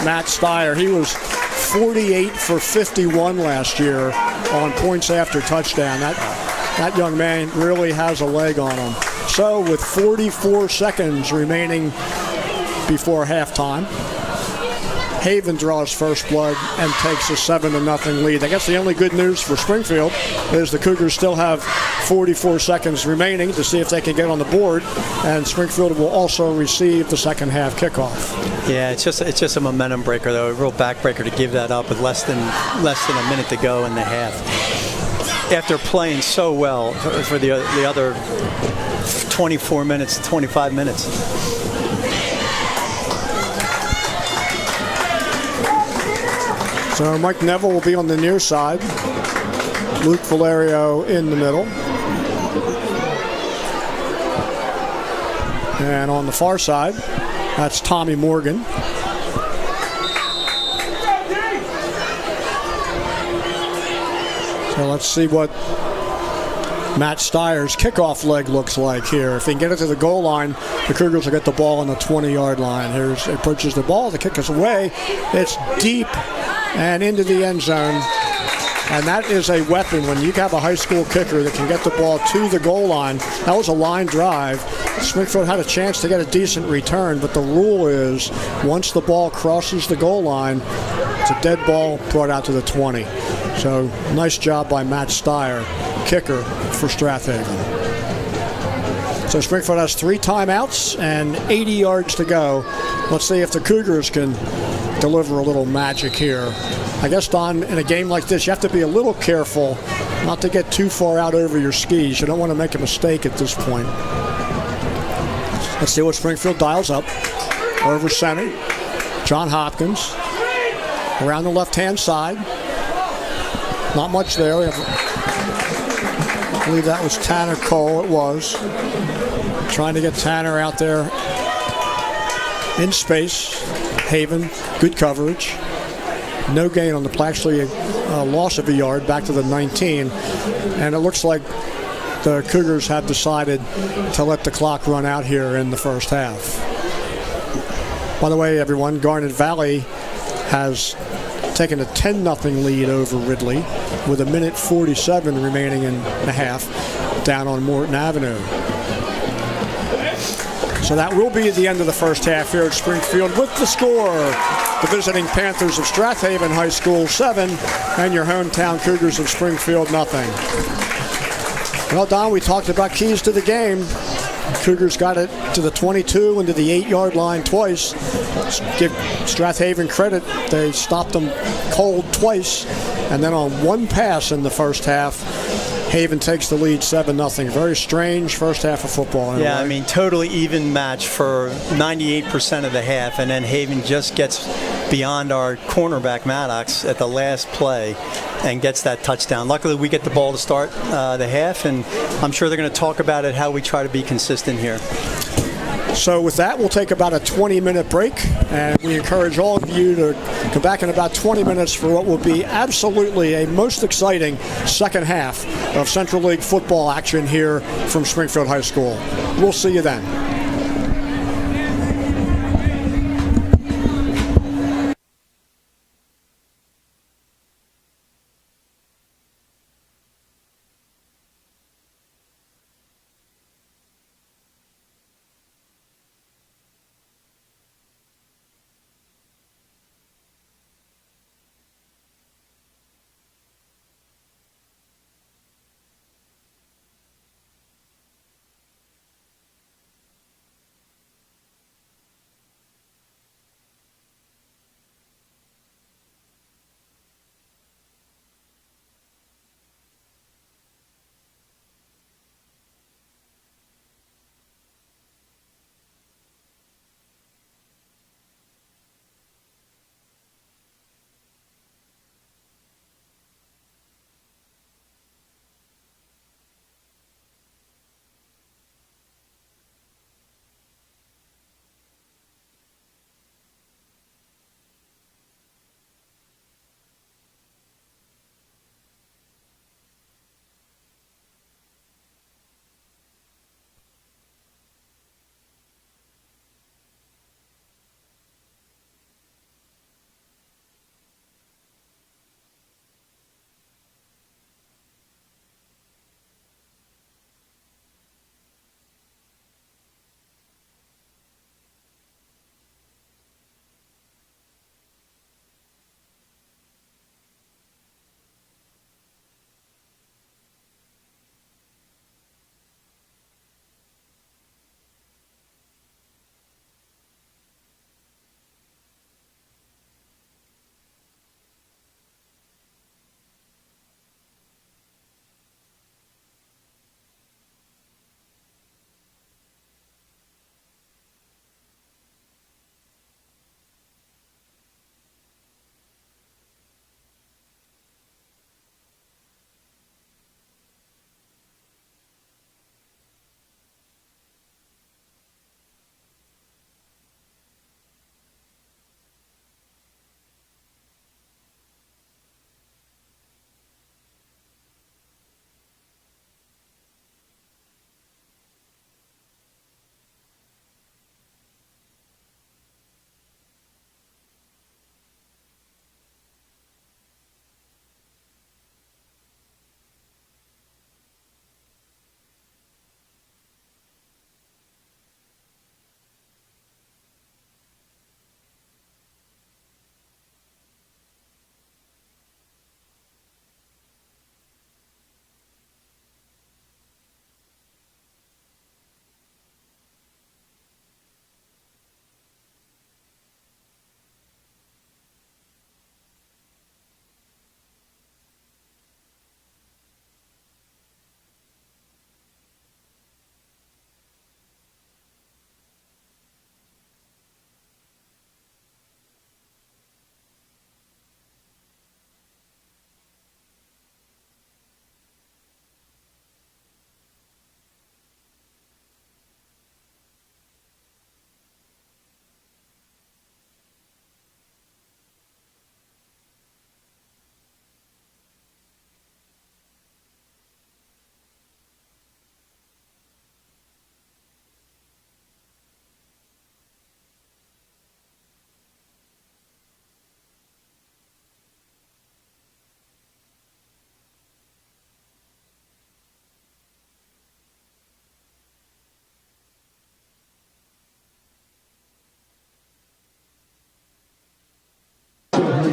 Matt Steyer. He was 48 for 51 last year on points after touchdown. That young man really has a leg on him. So with 44 seconds remaining before halftime, Haven draws first blood and takes a 7-0 lead. I guess the only good news for Springfield is the Cougars still have 44 seconds remaining to see if they can get on the board, and Springfield will also receive the second half kickoff. Yeah, it's just a momentum breaker, though, a real backbreaker to give that up with less than a minute to go in the half. After playing so well for the other 24 minutes, 25 minutes. So Mike Neville will be on the near side. Luke Valerio in the middle. And on the far side, that's Tommy Morgan. So let's see what Matt Steyer's kickoff leg looks like here. If they can get it to the goal line, the Cougars will get the ball on the 20-yard line. Here's it approaches the ball. The kick is away. It's deep and into the end zone. And that is a weapon when you have a high school kicker that can get the ball to the goal line. That was a line drive. Springfield had a chance to get a decent return, but the rule is once the ball crosses the goal line, it's a dead ball brought out to the 20. So nice job by Matt Steyer, kicker for Strath Haven. So Springfield has 3 timeouts and 80 yards to go. Let's see if the Cougars can deliver a little magic here. I guess, Don, in a game like this, you have to be a little careful not to get too far out over your skis. You don't want to make a mistake at this point. Let's see what Springfield dials up. Over center, John Hopkins. Around the left-hand side. Not much there. I believe that was Tanner Cole. It was. Trying to get Tanner out there in space. Haven, good coverage. No gain on the play, actually a loss of a yard back to the 19. And it looks like the Cougars have decided to let the clock run out here in the first half. By the way, everyone, Garnet Valley has taken a 10-0 lead over Ridley with 1:47 remaining in the half down on Morton Avenue. So that will be at the end of the first half here at Springfield with the score. The visiting Panthers of Strath Haven High School 7 and your hometown Cougars of Springfield 0. Well, Don, we talked about keys to the game. Cougars got it to the 22 and to the 8-yard line twice. Give Strath Haven credit. They stopped them cold twice. And then on one pass in the first half, Haven takes the lead 7-0. Very strange first half of football. Yeah, I mean, totally even match for 98% of the half, and then Haven just gets beyond our cornerback Maddox at the last play and gets that touchdown. Luckily, we get the ball to start the half, and I'm sure they're going to talk about it, how we try to be consistent here. So with that, we'll take about a 20-minute break, and we encourage all of you to come back in about 20 minutes for what will be absolutely a most exciting second half of Central League football action here from Springfield High School. We'll see you then.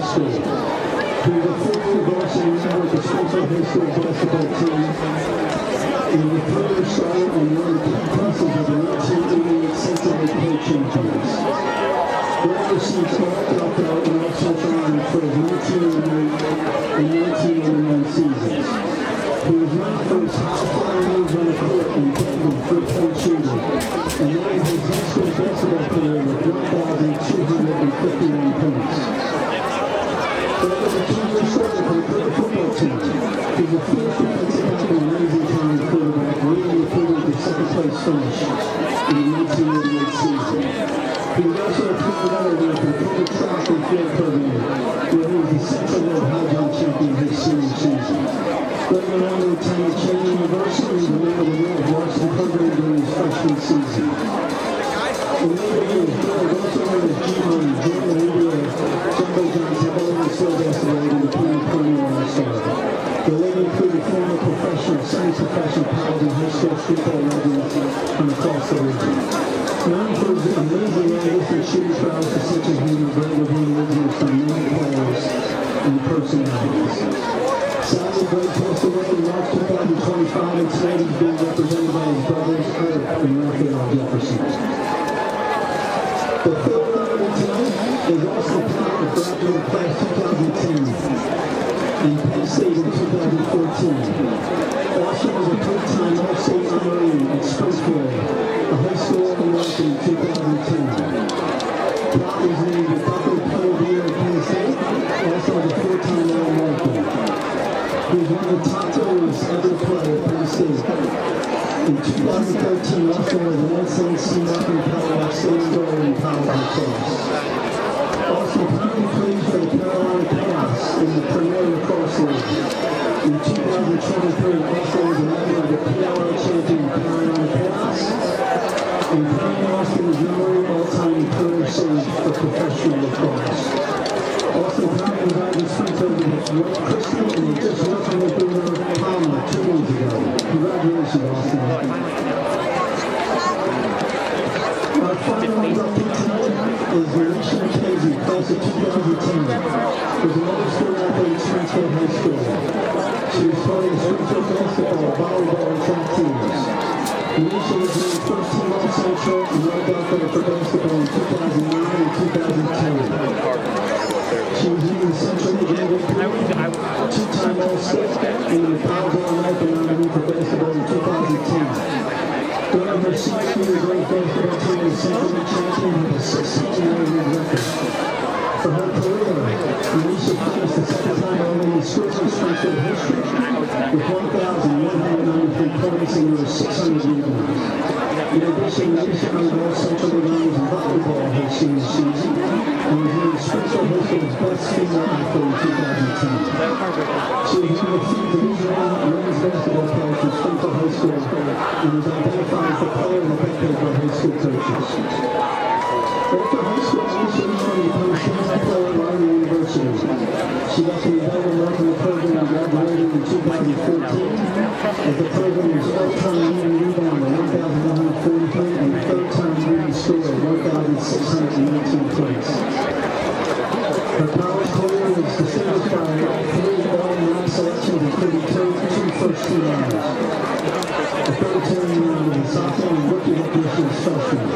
High School. He was a fourth-year varsity member of the Springfield High School basketball team. He was a three-year starter and one of the key pieces of the 1988 Central Play champions. Grant received all-out and all-central honor for his 1988 and 1989 seasons. He was known for his high-flying moves on the court and taking three-point shooting, and ended his high school basketball career with 1,251 points. Grant was a two-year starter for the Footbal football team. He was the first defensive back and amazing time quarterback, leading the team to second-place finish in the 1988 season. He was also a team runner for the Footbal track and field program, where he was the Central World High Jump champion his senior season. Grant went on to attend Strath University and was a member of the World Varsity program during his freshman season. In later years, Grant was also known as G-Money, joined the media Jumbo Johns have always served as the league in the Premier All-Star. The league included former professional, semi-professional pals and high school football legends from across the region. Known for his amazing realistic shooting prowess to Central Haven, Grant was one of the originals from many players and personalities. Sadly, Grant passed away in March 2025 and today he's being represented by his brothers, Eric and Raphael Jefferson. The third runner tonight is Austin Powell, graduated class 2010 and Penn State in 2014. Austin was a three-time All-State honoree at Springfield, a high school All-American in 2010. Powell was named the Buckley Player of the Year at Penn State, also as a four-time All-American. He was one of the top goalers ever to play at Penn State. In 2013, Austin was an NCAA Marking Powell outstanding goalie in college lacrosse. Austin currently plays for the Carolina Chaos in the Premier Lacrosse League. In 2023, Austin was a member of the PLL champion Carolina Chaos. And Brian Austin is number 1 all-time career save for professional lacrosse. Austin currently resides in Springfield with Wayne Christie and he just working with Bruno Palmer 2 days ago. Congratulations, Austin. Our final inductee tonight is Alicia Casey, class of 2010. Was a middle school athlete at Springfield High School. She was part of the Springfield basketball, volleyball, and track teams. Alicia was named first team All-Central and rolled out there for basketball in 2009 and 2010. She was in the Central League MVP, two-time All-State, and the College All-American nominee for basketball in 2010. During her senior year, great basketball team was Central League champion with a 16-year record. For her career, Alicia finished the second time only in Springfield history with 1,193 points and over 600 rebounds. In addition, Alicia earned all Central League honors in volleyball her senior season and was named Springfield High School's best female athlete in 2010. She was one of the few Division I women's basketball players from Springfield High School and was identified as the player of the decade by high school coaches. After high school, Alicia went on to become a senior player at Rider University. She left the American Marketing program and graduated in 2014 as the program was all-time leading rebounder, 1,143, and third-time leading scorer, 1,619 points. Her college career was distinguished by 3 all-9 selections, including 2 first-team honors. A third-team honor in sophomore and rookie recognition as freshman.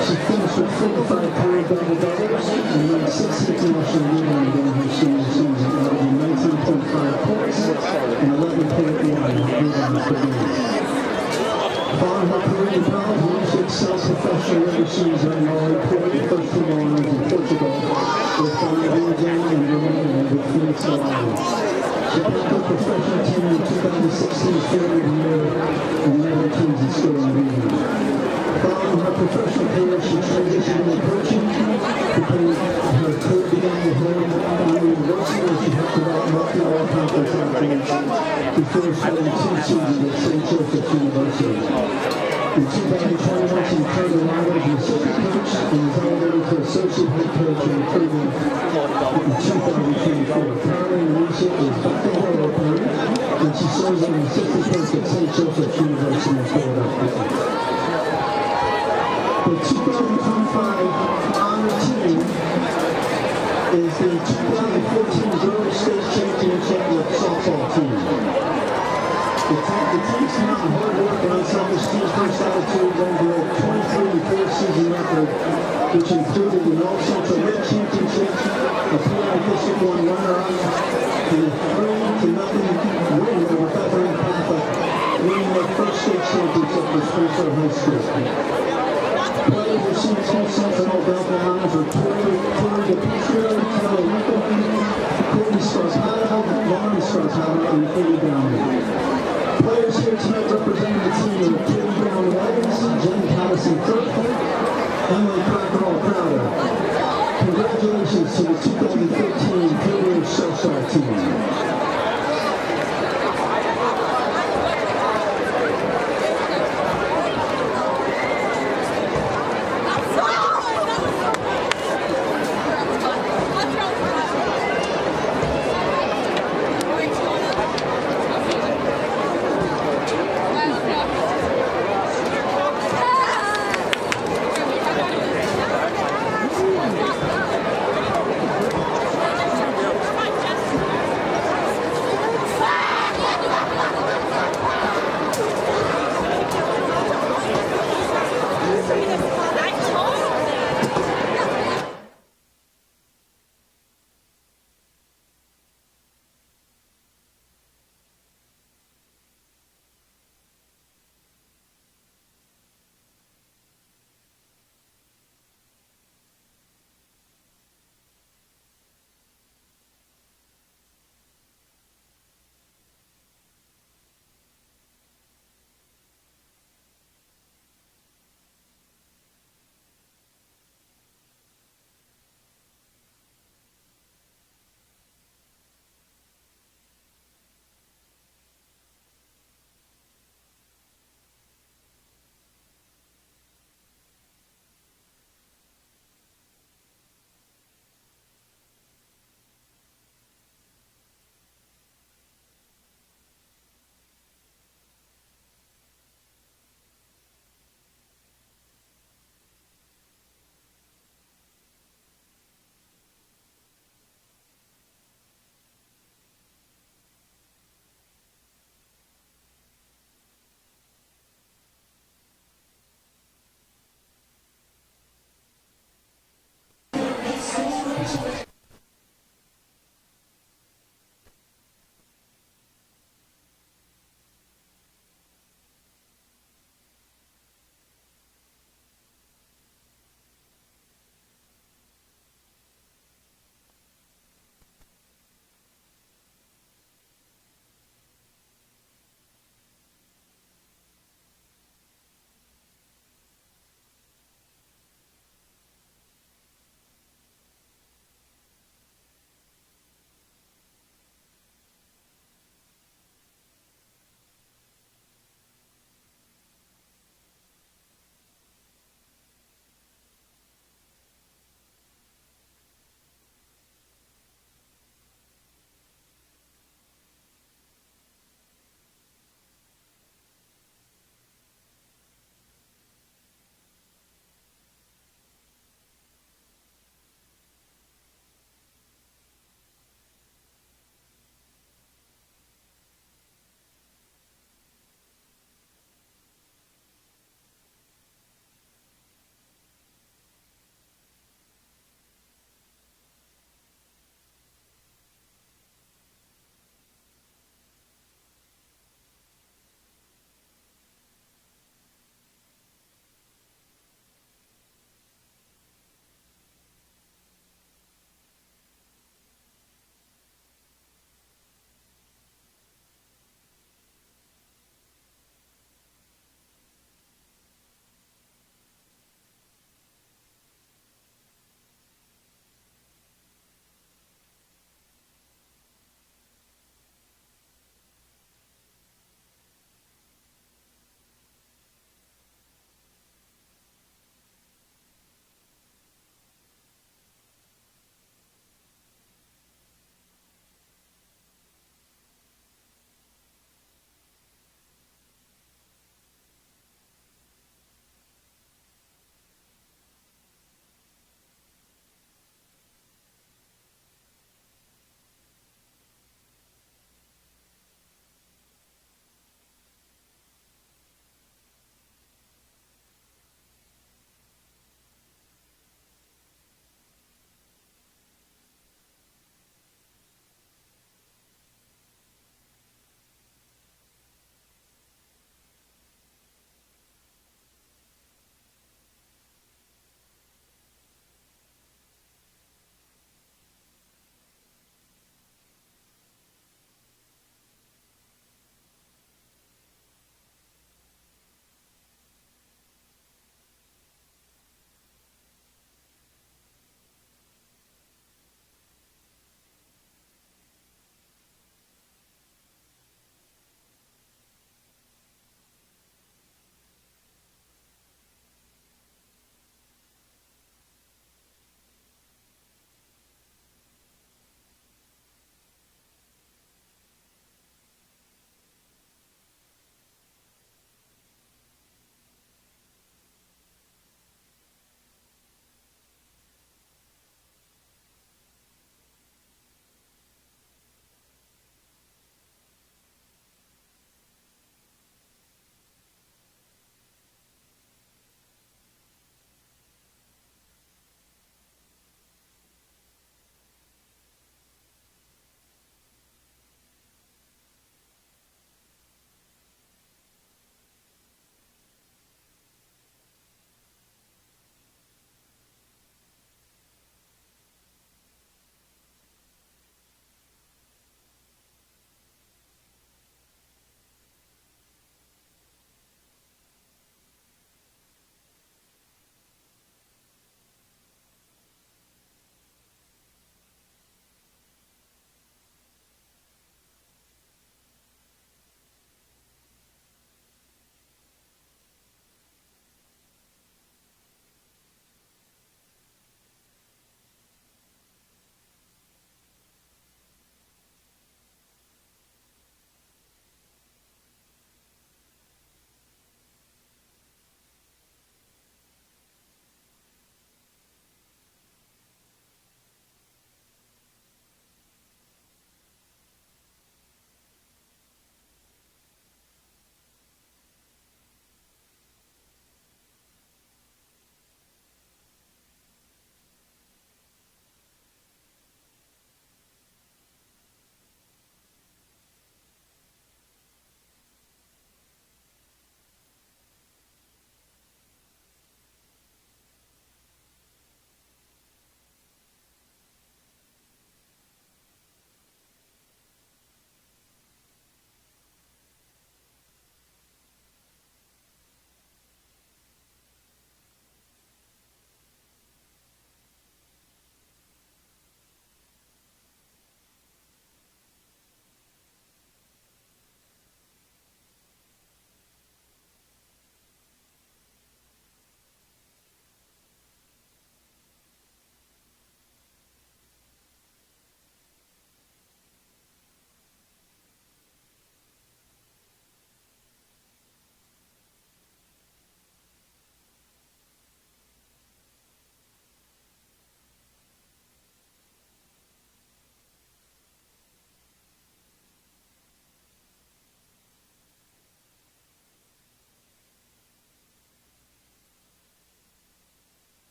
She finished with 45 career double-doubles and made 6 international rebounds during her senior season, averaging 19.5 points and 11.1 rebounds per game. Following her career in college, Alicia excelled professionally overseas, earning all-important first-team honors in Portugal with Varsity and Romania with Phoenix Lions. She picked up professional team in 2016 Player of the Year and led her teams in scoring rebounds. Following her professional career, she transitioned into coaching. Her career began with Harvard University, where she helped develop multiple all-conference athletes before spending 2 seasons at St. Joseph's University. In 2021, she returned to Rider as an assistant coach and was elevated to associate head coach and recruiting in 2024. Currently, Alicia is back in Philadelphia, and she serves as an assistant coach at St. Joseph's University in Philadelphia. The 2025 honor team is the 2025 football team. The team's committed hard work and unselfish team-first attitude led to a 23-4 season record, which included an All-Central Red Championship, a PI District 1 runner-up, and a 3-0 win over Bethlehem Catholic, winning their first state championship for Springfield High School. Players received 2 Sentinel Delta honors for Tori DePietro, Kelly Lincoln, Courtney Strath-Haven, Lauren Strath-Haven, and Katie Downey. Players here tonight representing the team are Katie Brown Wagons, Jen Patterson Kirk, Emily Crockerall Crowder. Congratulations to the 2015 Pilgrim Southside team.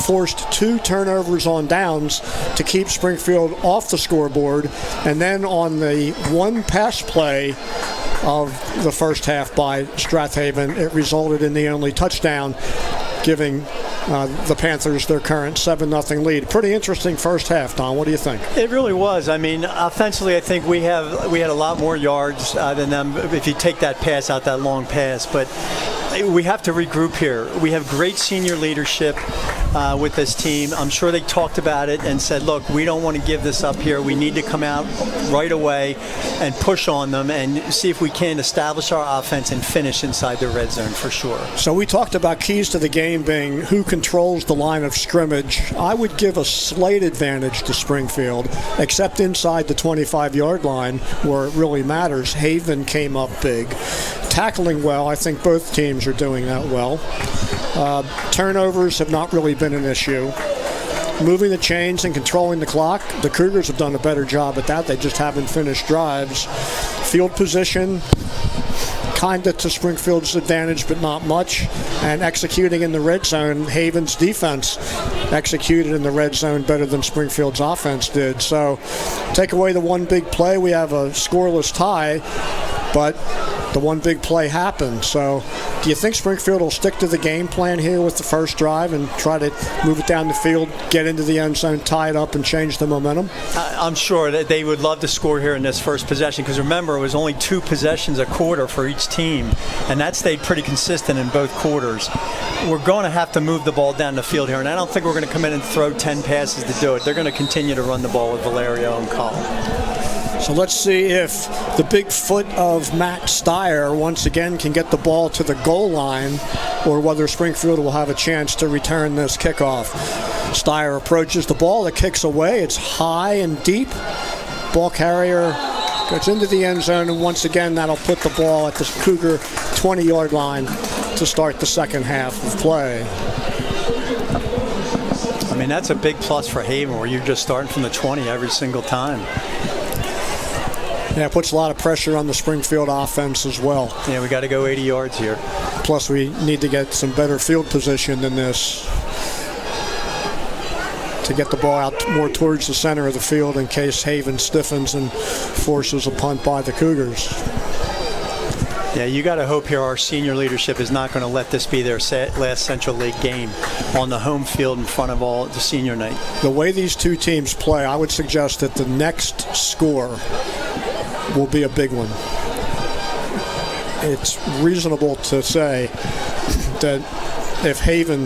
forced 2 turnovers on downs to keep Springfield off the scoreboard. And then on the one pass play of the first half by Strath Haven, it resulted in the only touchdown, giving the Panthers their current 7-0 lead. Pretty interesting first half, Don. What do you think? It really was. I mean, offensively, I think we had a lot more yards than them if you take that pass out, that long pass. But we have to regroup here. We have great senior leadership with this team. I'm sure they talked about it and said, look, we don't want to give this up here. We need to come out right away and push on them and see if we can establish our offense and finish inside the red zone for sure. So we talked about keys to the game being who controls the line of scrimmage. I would give a slight advantage to Springfield, except inside the 25-yard line where it really matters. Haven came up big. Tackling well, I think both teams are doing that well. Turnovers have not really been an issue. Moving the chains and controlling the clock, the Cougars have done a better job at that. They just haven't finished drives. Field position, kind of to Springfield's advantage, but not much. And executing in the red zone, Haven's defense executed in the red zone better than Springfield's offense did. So take away the one big play, we have a scoreless tie, but the one big play happened. So do you think Springfield will stick to the game plan here with the first drive and try to move it down the field, get into the end zone, tie it up, and change the momentum? I'm sure that they would love to score here in this first possession, because remember, it was only 2 possessions a quarter for each team, and that stayed pretty consistent in both quarters. We're going to have to move the ball down the field here, and I don't think we're going to come in and throw 10 passes to do it. They're going to continue to run the ball with Valerio and Cole. So let's see if the big foot of Matt Steyer once again can get the ball to the goal line, or whether Springfield will have a chance to return this kickoff. Steyer approaches the ball. It kicks away. It's high and deep. Ball carrier goes into the end zone, and once again that'll put the ball at the Cougar 20-yard line to start the second half of play. I mean, that's a big plus for Haven, where you're just starting from the 20 every single time. Yeah, it puts a lot of pressure on the Springfield offense as well. Yeah, we got to go 80 yards here. Plus, we need to get some better field position than this to get the ball out more towards the center of the field in case Haven stiffens and forces a punt by the Cougars. Yeah, you got to hope here our senior leadership is not going to let this be their last Central League game on the home field in front of all the senior night. The way these two teams play, I would suggest that the next score will be a big one. It's reasonable to say that if Haven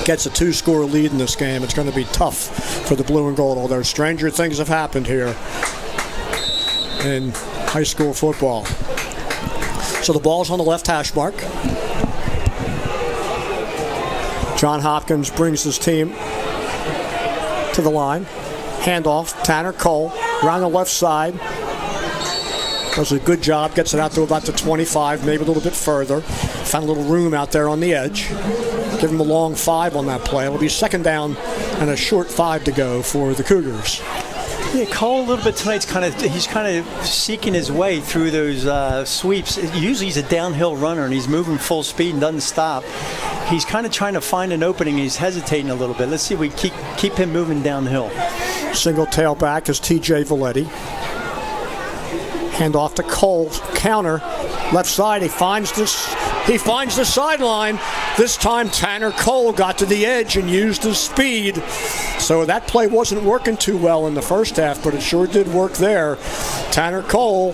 gets a 2-score lead in this game, it's going to be tough for the blue and gold, although stranger things have happened here in high school football. So the ball's on the left hash mark. John Hopkins brings his team to the line. Handoff, Tanner Cole around the left side. Does a good job, gets it out to about the 25, maybe a little bit further. Found a little room out there on the edge. Give him a long 5 on that play. It'll be second down and a short 5 to go for the Cougars. Yeah, Cole a little bit tonight's he's kind of seeking his way through those sweeps. Usually he's a downhill runner and he's moving full speed and doesn't stop. He's kind of trying to find an opening. He's hesitating a little bit. Let's see if we keep him moving downhill. Single tailback is TJ Valetti. Hand off to Cole, counter, left side. He finds the sideline. This time Tanner Cole got to the edge and used his speed. So that play wasn't working too well in the first half, but it sure did work there. Tanner Cole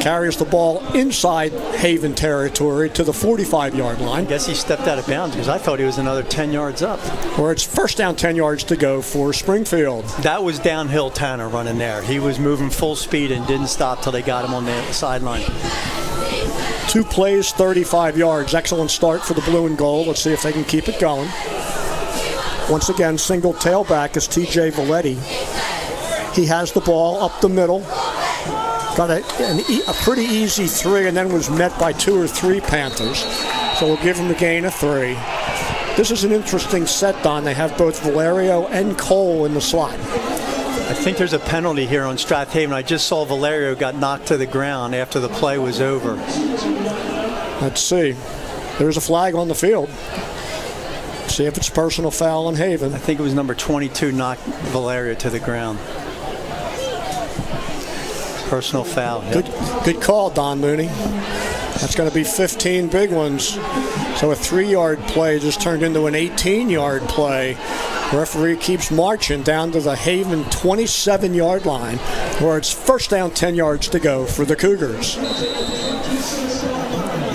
carries the ball inside Haven territory to the 45-yard line. I guess he stepped out of bounds because I thought he was another 10 yards up. Where it's first down, 10 yards to go for Springfield. That was downhill Tanner running there. He was moving full speed and didn't stop till they got him on the sideline. 2 plays, 35 yards. Excellent start for the blue and gold. Let's see if they can keep it going. Once again, single tailback is TJ Valetti. He has the ball up the middle. Got a pretty easy 3 and then was met by 2 or 3 Panthers. So we'll give him the gain of 3. This is an interesting set, Don. They have both Valerio and Cole in the slot. I think there's a penalty here on Strath Haven. I just saw Valerio got knocked to the ground after the play was over. Let's see. There's a flag on the field. See if it's personal foul on Haven. I think it was number 22 knocked Valerio to the ground. Personal foul. Yep. Good call, Don Mooney. That's going to be 15 big ones. So a 3-yard play just turned into an 18-yard play. Referee keeps marching down to the Haven 27-yard line, where it's first down, 10 yards to go for the Cougars.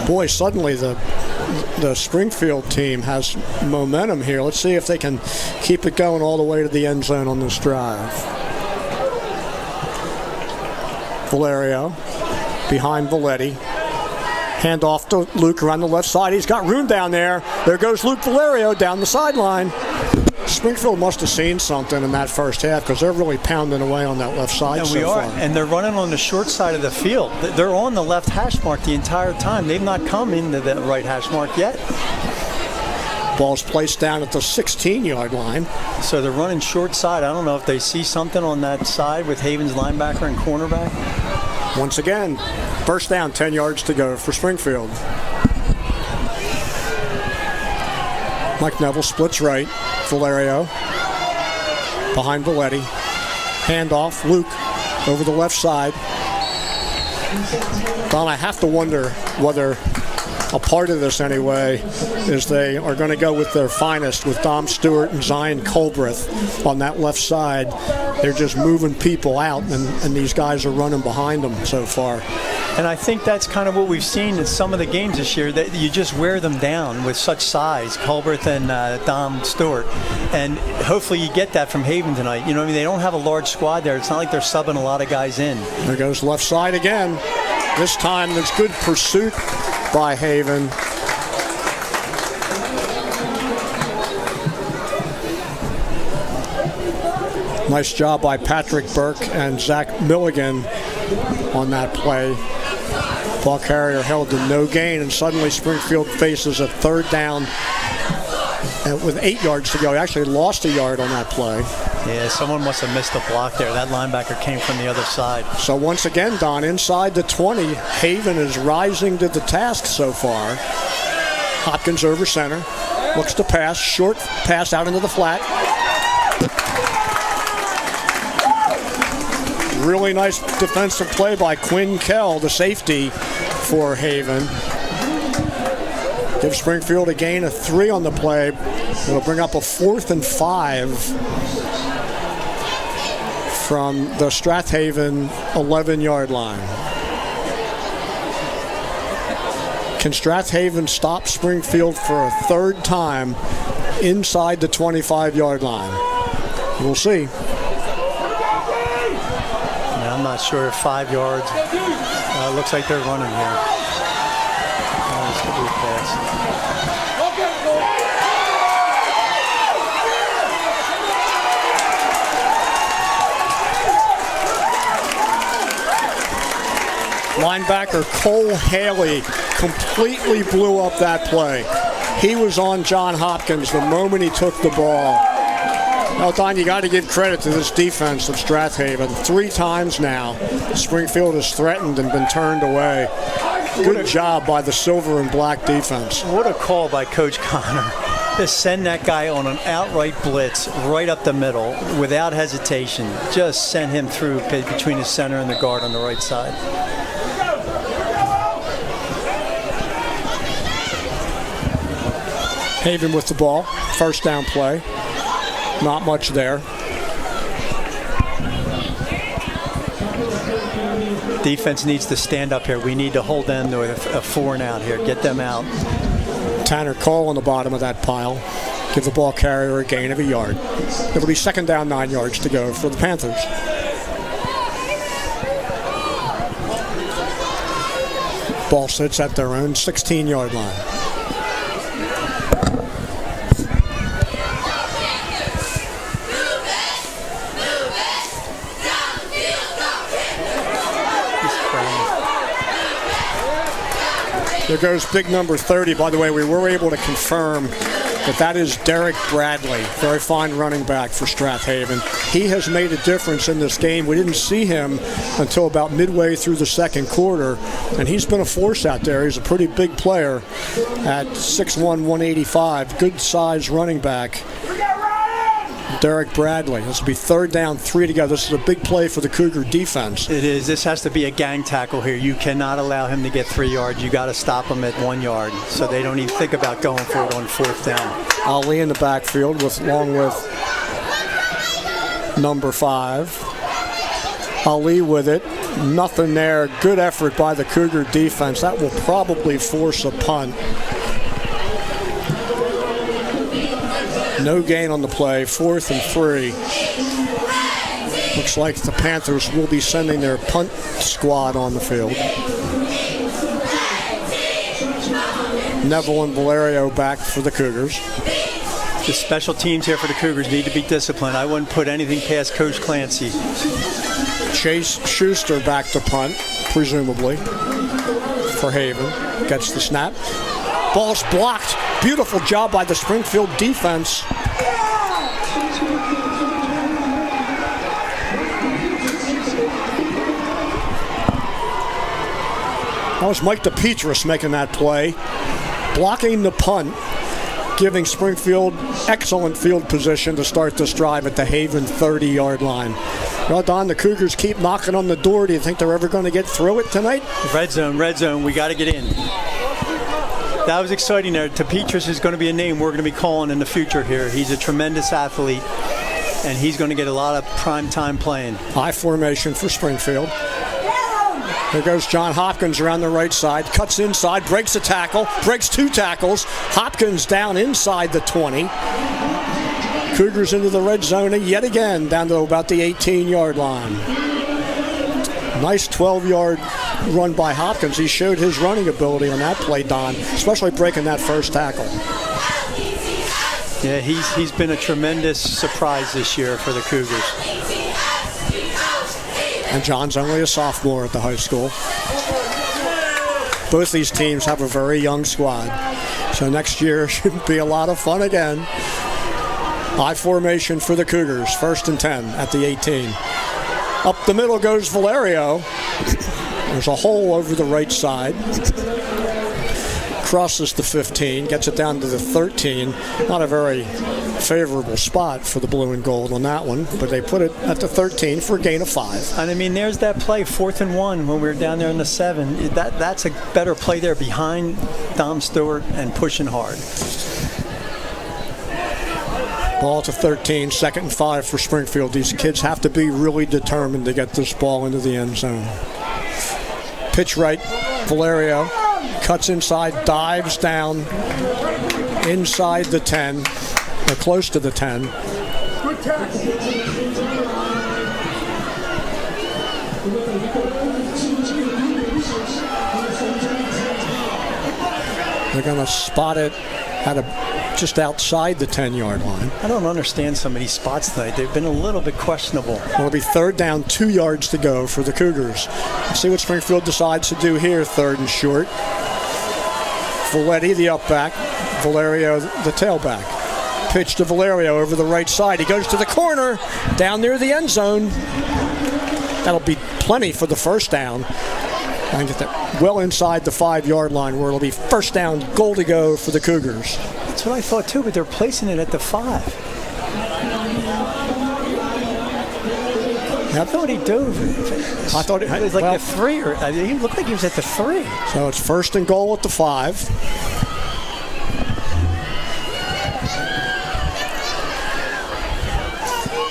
Boy, suddenly the Springfield team has momentum here. Let's see if they can keep it going all the way to the end zone on this drive. Valerio behind Valetti. Hand off to Luke around the left side. He's got room down there. There goes Luke Valerio down the sideline. Springfield must have seen something in that first half because they're really pounding away on that left side. And we are, and they're running on the short side of the field. They're on the left hash mark the entire time. They've not come into the right hash mark yet. Ball's placed down at the 16-yard line. So they're running short side. I don't know if they see something on that side with Haven's linebacker and cornerback. Once again, first down, 10 yards to go for Springfield. Mike Neville splits right. Valerio behind Valetti. Handoff, Luke over the left side. Don, I have to wonder whether a part of this anyway is they are going to go with their finest with Dom Stewart and Zion Colbreth on that left side. They're just moving people out, and these guys are running behind them so far. And I think that's kind of what we've seen in some of the games this year, that you just wear them down with such size, Colbreth and Dom Stewart. And hopefully you get that from Haven tonight. You know what I mean? They don't have a large squad there. It's not like they're subbing a lot of guys in. There goes left side again. This time there's good pursuit by Haven. Nice job by Patrick Burke and Zach Milligan on that play. Ball carrier held to no gain, and suddenly Springfield faces a third down with 8 yards to go. He actually lost a yard on that play. Yeah, someone must have missed a block there. That linebacker came from the other side. So once again, Don, inside the 20, Haven is rising to the task so far. Hopkins over center, looks to pass, short pass out into the flat. Really nice defensive play by Quinn Kell, the safety for Haven. Give Springfield a gain of 3 on the play. It'll bring up a 4th and 5 from the Strath Haven 11-yard line. Can Strath Haven stop Springfield for a third time inside the 25-yard line? We'll see. I'm not sure if 5 yards. Looks like they're running here. This could be a pass. Linebacker Cole Haley completely blew up that play. He was on John Hopkins the moment he took the ball. Now, Don, you got to give credit to this defense of Strath Haven. 3 times now, Springfield has threatened and been turned away. Good job by the silver and black defense. What a call by Coach Connor. To send that guy on an outright blitz right up the middle without hesitation. Just send him through between the center and the guard on the right side. Haven with the ball. First down play. Not much there. Defense needs to stand up here. We need to hold them to a 4 and out here. Get them out. Tanner Cole on the bottom of that pile. Give the ball carrier a gain of a yard. It'll be second down, 9 yards to go for the Panthers. Ball sits at their own 16-yard line. There goes big number 30. By the way, we were able to confirm but that is Derek Bradley, very fine running back for Strath Haven. He has made a difference in this game. We didn't see him until about midway through the second quarter, and he's been a force out there. He's a pretty big player at 6'1", 185, good size running back. Derek Bradley. This will be 3rd down, 3 to go. This is a big play for the Cougar defense. It is. This has to be a gang tackle here. You cannot allow him to get 3 yards. You got to stop him at 1 yard, so they don't even think about going for it on 4th down. Ali in the backfield along with number 5. Ali with it. Nothing there. Good effort by the Cougar defense. That will probably force a punt. No gain on the play, 4th and 3. Looks like the Panthers will be sending their punt squad on the field. Neville and Valerio back for the Cougars. The special teams here for the Cougars need to be disciplined. I wouldn't put anything past Coach Clancy. Chase Schuster back to punt, presumably, for Haven. Gets the snap. Ball's blocked. Beautiful job by the Springfield defense. That was Mike DePietris making that play. Blocking the punt, giving Springfield excellent field position to start this drive at the Haven 30-yard line. Well, Don, the Cougars keep knocking on the door. Do you think they're ever going to get through it tonight? Red zone, we got to get in. That was exciting there. DePietris is going to be a name we're going to be calling in the future here. He's a tremendous athlete, and he's going to get a lot of prime time playing. High formation for Springfield. There goes John Hopkins around the right side, cuts inside, breaks a tackle, breaks 2 tackles. Hopkins down inside the 20. Cougars into the red zone yet again, down to about the 18-yard line. Nice 12-yard run by Hopkins. He showed his running ability on that play, Don, especially breaking that first tackle. Yeah, he's been a tremendous surprise this year for the Cougars. And John's only a sophomore at the high school. Both these teams have a very young squad, so next year should be a lot of fun again. High formation for the Cougars, 1st and 10 at the 18. Up the middle goes Valerio. There's a hole over the right side. Crosses the 15, gets it down to the 13. Not a very favorable spot for the blue and gold on that one, but they put it at the 13 for a gain of 5. And I mean, there's that play, 4th and 1, when we were down there in the 7. That's a better play there behind Dom Stewart and pushing hard. Ball to 13, 2nd and 5 for Springfield. These kids have to be really determined to get this ball into the end zone. Pitch right, Valerio cuts inside, dives down inside the 10, or close to the 10. They're going to spot it at just outside the 10-yard line. I don't understand some of these spots tonight. They've been a little bit questionable. It'll be 3rd down, 2 yards to go for the Cougars. Let's see what Springfield decides to do here, 3rd and short. Valetti, the up back. Valerio, the tailback. Pitch to Valerio over the right side. He goes to the corner, down near the end zone. That'll be plenty for the 1st down. And get that well inside the 5-yard line, where it'll be 1st down, goal to go for the Cougars. That's what I thought too, but they're placing it at the 5. I thought he dove. I thought it was like the 3, or he looked like he was at the 3. So it's 1st and goal at the 5.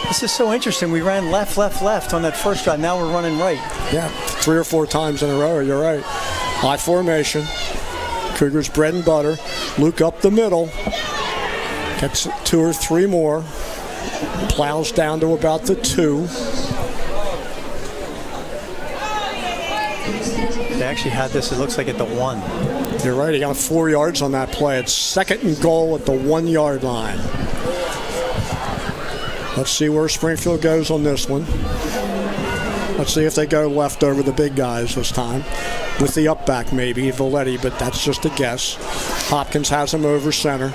This is so interesting. We ran left on that first drive. Now we're running right. Yeah, 3 or 4 times in a row. You're right. High formation. Cougars bread and butter. Luke up the middle. Gets 2 or 3 more. Plows down to about the 2. They actually had this, it looks like, at the 1. You're right. He got 4 yards on that play. It's 2nd and goal at the 1-yard line. Let's see where Springfield goes on this one. Let's see if they go left over the big guys this time. With the up back, maybe, Valetti, but that's just a guess. Hopkins has him over center.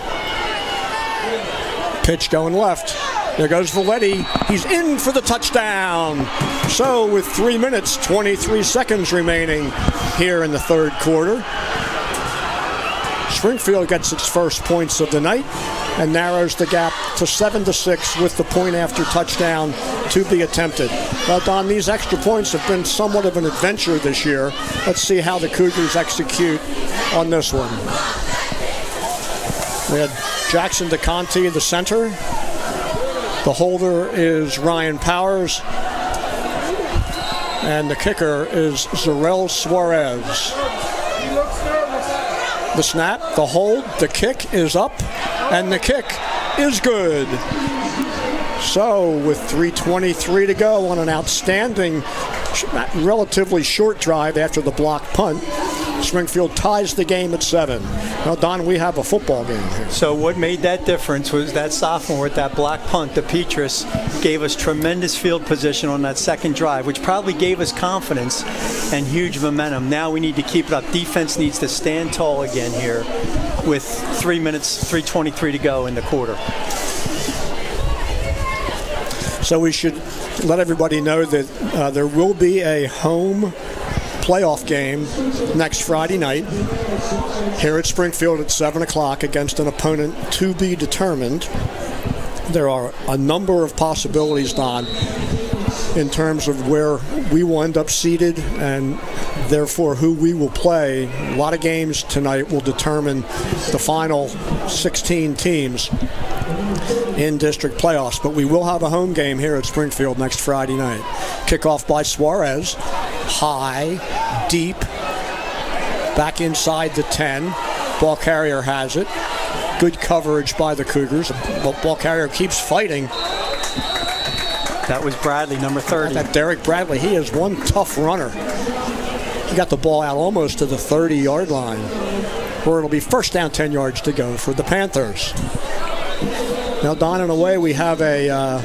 Pitch going left. There goes Valetti. He's in for the touchdown. So with 3 minutes, 23 seconds remaining here in the third quarter, Springfield gets its first points of the night and narrows the gap to 7-6 with the point after touchdown to be attempted. Well, Don, these extra points have been somewhat of an adventure this year. Let's see how the Cougars execute on this one. We had Jackson DeConti, the center. The holder is Ryan Powers. And the kicker is Zarel Suarez. The snap, the hold, the kick is up, and the kick is good. So with 3:23 to go on an outstanding, relatively short drive after the blocked punt, Springfield ties the game at 7. Now, Don, we have a football game here. So what made that difference was that sophomore with that block punt, DePetris, gave us tremendous field position on that second drive, which probably gave us confidence and huge momentum. Now we need to keep it up. Defense needs to stand tall again here with 3 minutes, 3:23 to go in the quarter. So we should let everybody know that there will be a home playoff game next Friday night here at Springfield at 7 o'clock against an opponent to be determined. There are a number of possibilities, Don, in terms of where we will end up seated and therefore who we will play. A lot of games tonight will determine the final 16 teams in district playoffs, but we will have a home game here at Springfield next Friday night. Kickoff by Suarez, high, deep, back inside the 10. Ball carrier has it. Good coverage by the Cougars. Ball carrier keeps fighting. That was Bradley, number 30. That Derek Bradley, he is one tough runner. He got the ball out almost to the 30-yard line, where it'll be first down, 10 yards to go for the Panthers. Now, Don, in a way, we have a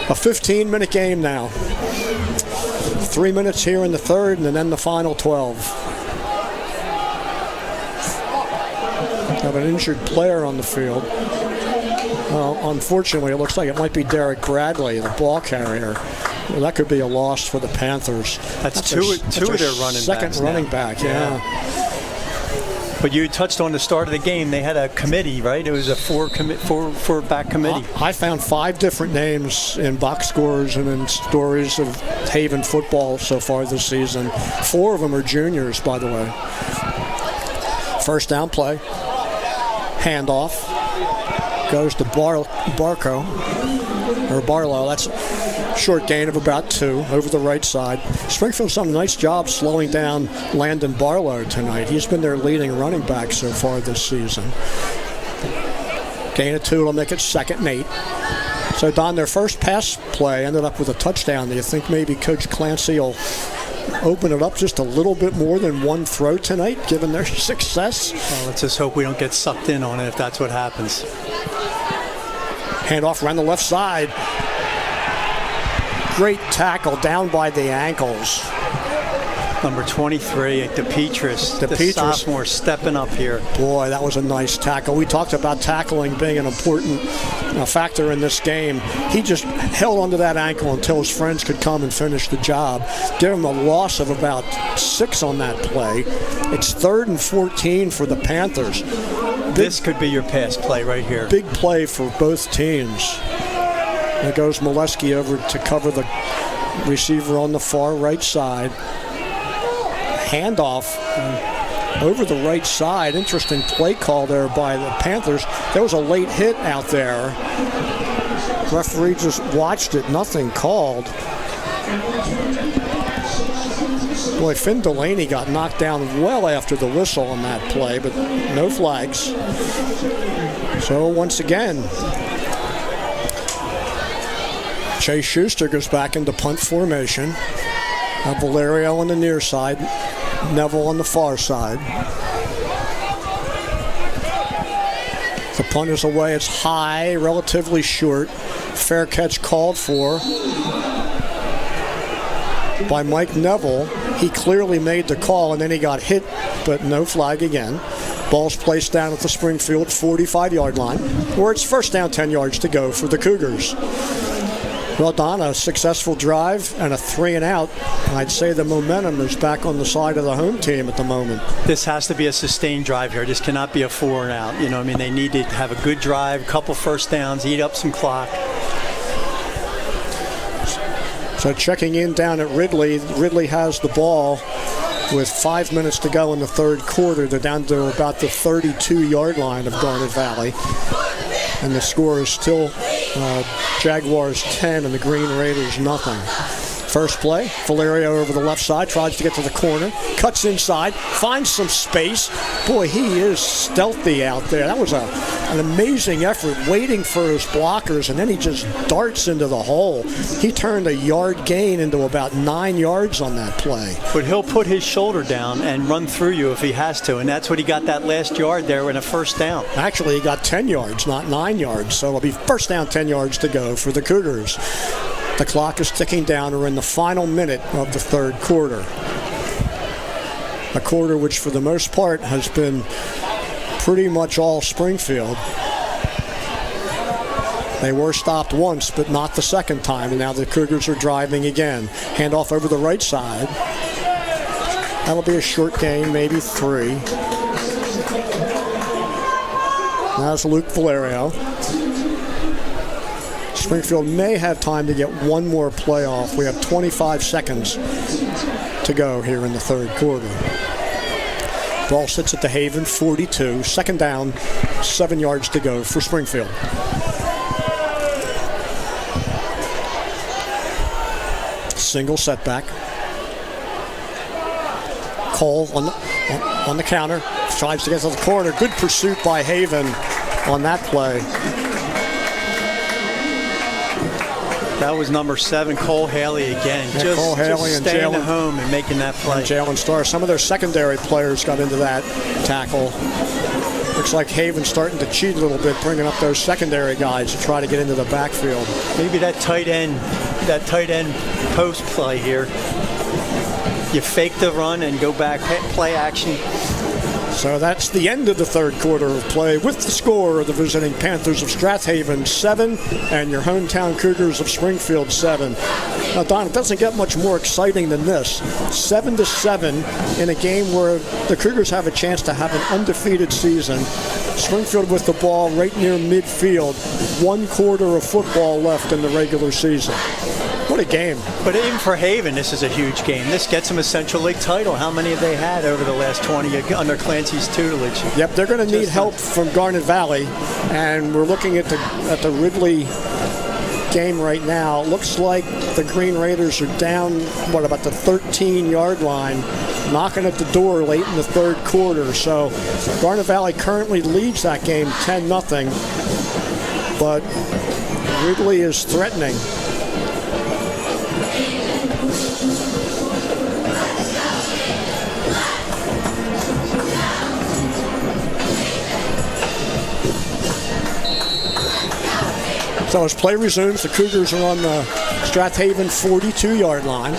15-minute game now. 3 minutes here in the third, and then the final 12. Have an injured player on the field. Unfortunately, it looks like it might be Derek Bradley, the ball carrier. Well, that could be a loss for the Panthers. That's two of their running backs. Second running back, yeah. But you touched on the start of the game. They had a committee, right? It was a four-back committee. I found 5 different names in box scores and in stories of Haven football so far this season. 4 of them are juniors, by the way. First down play. Handoff. Goes to Barlow. That's a short gain of about 2 over the right side. Springfield's done a nice job slowing down Landon Barlow tonight. He's been their leading running back so far this season. Gain of 2 will make it 2nd and 8. So, Don, their first pass play ended up with a touchdown. Do you think maybe Coach Clancy will open it up just a little bit more than one throw tonight, given their success? Well, let's just hope we don't get sucked in on it if that's what happens. Handoff around the left side. Great tackle down by the ankles. Number 23, DePetris, the sophomore, stepping up here. Boy, that was a nice tackle. We talked about tackling being an important factor in this game. He just held onto that ankle until his friends could come and finish the job. Give him a loss of about 6 on that play. It's 3rd and 14 for the Panthers. This could be your pass play right here. Big play for both teams. There goes Molesky over to cover the receiver on the far right side. Handoff over the right side. Interesting play call there by the Panthers. There was a late hit out there. Referee just watched it. Nothing called. Boy, Finn Delaney got knocked down well after the whistle on that play, but no flags. So once again, Chase Schuster goes back into punt formation. Valerio on the near side, Neville on the far side. The punt is away. It's high, relatively short. Fair catch called for by Mike Neville. He clearly made the call, and then he got hit, but no flag again. Ball's placed down at the Springfield 45-yard line, where it's first down, 10 yards to go for the Cougars. Well, Don, a successful drive and a 3-and-out. I'd say the momentum is back on the side of the home team at the moment. This has to be a sustained drive here. This cannot be a 4-and-out. You know, I mean, they need to have a good drive, couple first downs, eat up some clock. So checking in down at Ridley. Ridley has the ball with 5 minutes to go in the third quarter. They're down to about the 32-yard line of Garnet Valley. And the score is still Jaguars 10 and the Green Raiders nothing. First play, Valerio over the left side, tries to get to the corner, cuts inside, finds some space. Boy, he is stealthy out there. That was an amazing effort, waiting for his blockers, and then he just darts into the hole. He turned a yard gain into about 9 yards on that play. But he'll put his shoulder down and run through you if he has to, and that's what he got that last yard there in a first down. Actually, he got 10 yards, not 9 yards, so it'll be first down, 10 yards to go for the Cougars. The clock is ticking down. We're in the final minute of the third quarter. A quarter which, for the most part, has been pretty much all Springfield. They were stopped once, but not the second time, and now the Cougars are driving again. Handoff over the right side. That'll be a short gain, maybe 3. That's Luke Valerio. Springfield may have time to get one more play off. We have 25 seconds to go here in the third quarter. Ball sits at the Haven 42. Second down, 7 yards to go for Springfield. Single setback. Cole on the counter. Tries to get to the corner. Good pursuit by Haven on that play. That was number 7, Cole Haley again. Yeah, Cole Haley just and staying Jalen at home and making that play. Jalen Starr. Some of their secondary players got into that tackle. Looks like Haven's starting to cheat a little bit, bringing up those secondary guys to try to get into the backfield. Maybe that tight end post play here. You fake the run and go back, play action. So that's the end of the third quarter of play with the score of the visiting Panthers of Strath Haven 7 and your hometown Cougars of Springfield 7. Now, Don, it doesn't get much more exciting than this. 7-7 in a game where the Cougars have a chance to have an undefeated season. Springfield with the ball right near midfield. 1 quarter of football left in the regular season. What a game. But even for Haven, this is a huge game. This gets them a Central League title. How many have they had over the last 20 under Clancy's tutelage? Yep, they're going to need help from Garnet Valley. And we're looking at the Ridley game right now. Looks like the Green Raiders are down, about the 13-yard line, knocking at the door late in the third quarter. So Garnet Valley currently leads that game 10-0. But Ridley is threatening. So as play resumes, the Cougars are on the Strath Haven 42-yard line.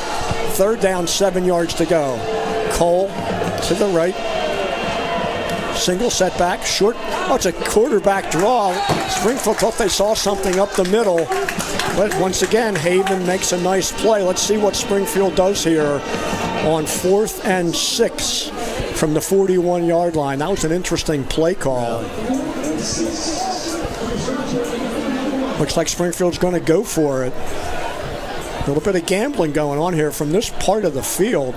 Third down, 7 yards to go. Cole to the right. Single setback, short. Oh, it's a quarterback draw. Springfield thought they saw something up the middle. But once again, Haven makes a nice play. Let's see what Springfield does here on 4th and 6 from the 41-yard line. That was an interesting play call. Looks like Springfield's going to go for it. A little bit of gambling going on here from this part of the field.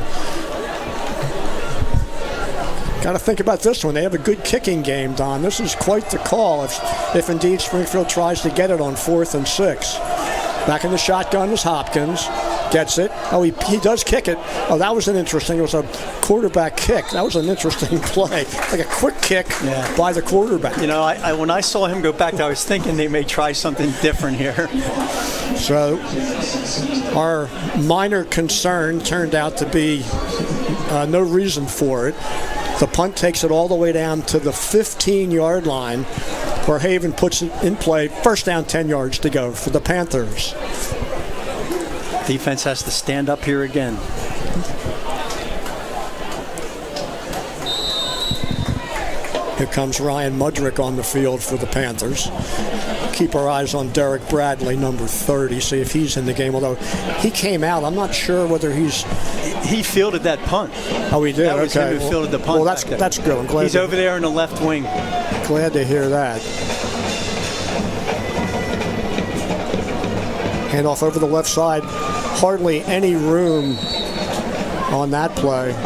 Got to think about this one. They have a good kicking game, Don. This is quite the call if indeed Springfield tries to get it on 4th and 6. Back in the shotgun is Hopkins. Gets it. Oh, he does kick it. Oh, that was interesting. It was a quarterback kick. That was an interesting play. Like a quick kick by the quarterback. You know, when I saw him go back, I was thinking they may try something different here. So our minor concern turned out to be no reason for it. The punt takes it all the way down to the 15-yard line, where Haven puts it in play. First down, 10 yards to go for the Panthers. Defense has to stand up here again. Here comes Ryan Mudrick on the field for the Panthers. Keep our eyes on Derek Bradley, number 30, see if he's in the game. Although he came out, I'm not sure whether he fielded that punt. Oh, he did? That was okay. him who fielded the punt. Well, that's good. I'm glad he's over there in the left wing. Glad to hear that. Handoff over the left side. Hardly any room on that play.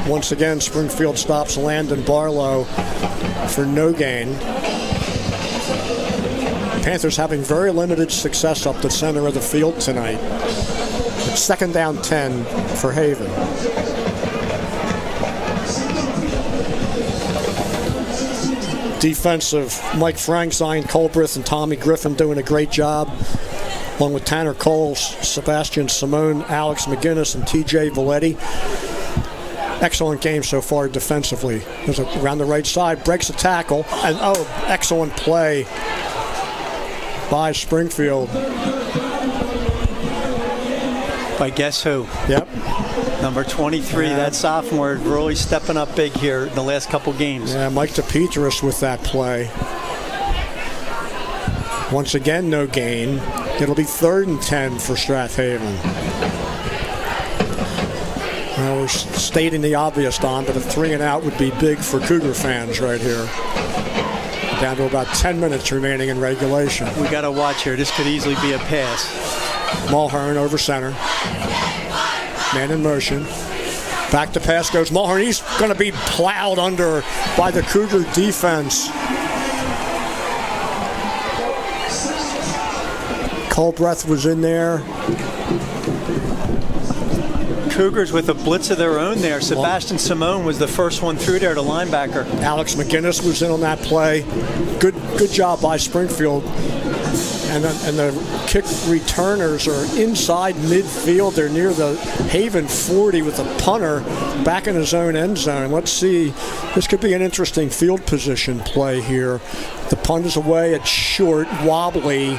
Once again, Springfield stops Landon Barlow for no gain. Panthers having very limited success up the center of the field tonight. It's 2nd down 10 for Haven. Defensive Mike Frank, Zion Colbreth, and Tommy Griffin doing a great job, along with Tanner Coles, Sebastian Simone, Alex McGinnis, and TJ Valetti. Excellent game so far defensively. There's around the right side, breaks a tackle, and excellent play by Springfield. By guess who? Yep. Number 23, that sophomore, really stepping up big here in the last couple games. Yeah, Mike DePetris with that play. Once again, no gain. It'll be 3rd and 10 for Strath Haven. Well, we're stating the obvious, Don, but a 3 and out would be big for Cougar fans right here. Down to about 10 minutes remaining in regulation. We got to watch here. This could easily be a pass. Mulhern over center. Man in motion. Back to pass goes Mulhern. He's going to be plowed under by the Cougar defense. Colbreth was in there. Cougars with a blitz of their own there. Sebastian Simone was the first one through there, the linebacker. Alex McGinnis was in on that play. Good job by Springfield. And the kick returners are inside midfield. They're near the Haven 40 with the punter back in his own end zone. Let's see. This could be an interesting field position play here. The punt is away. It's short, wobbly.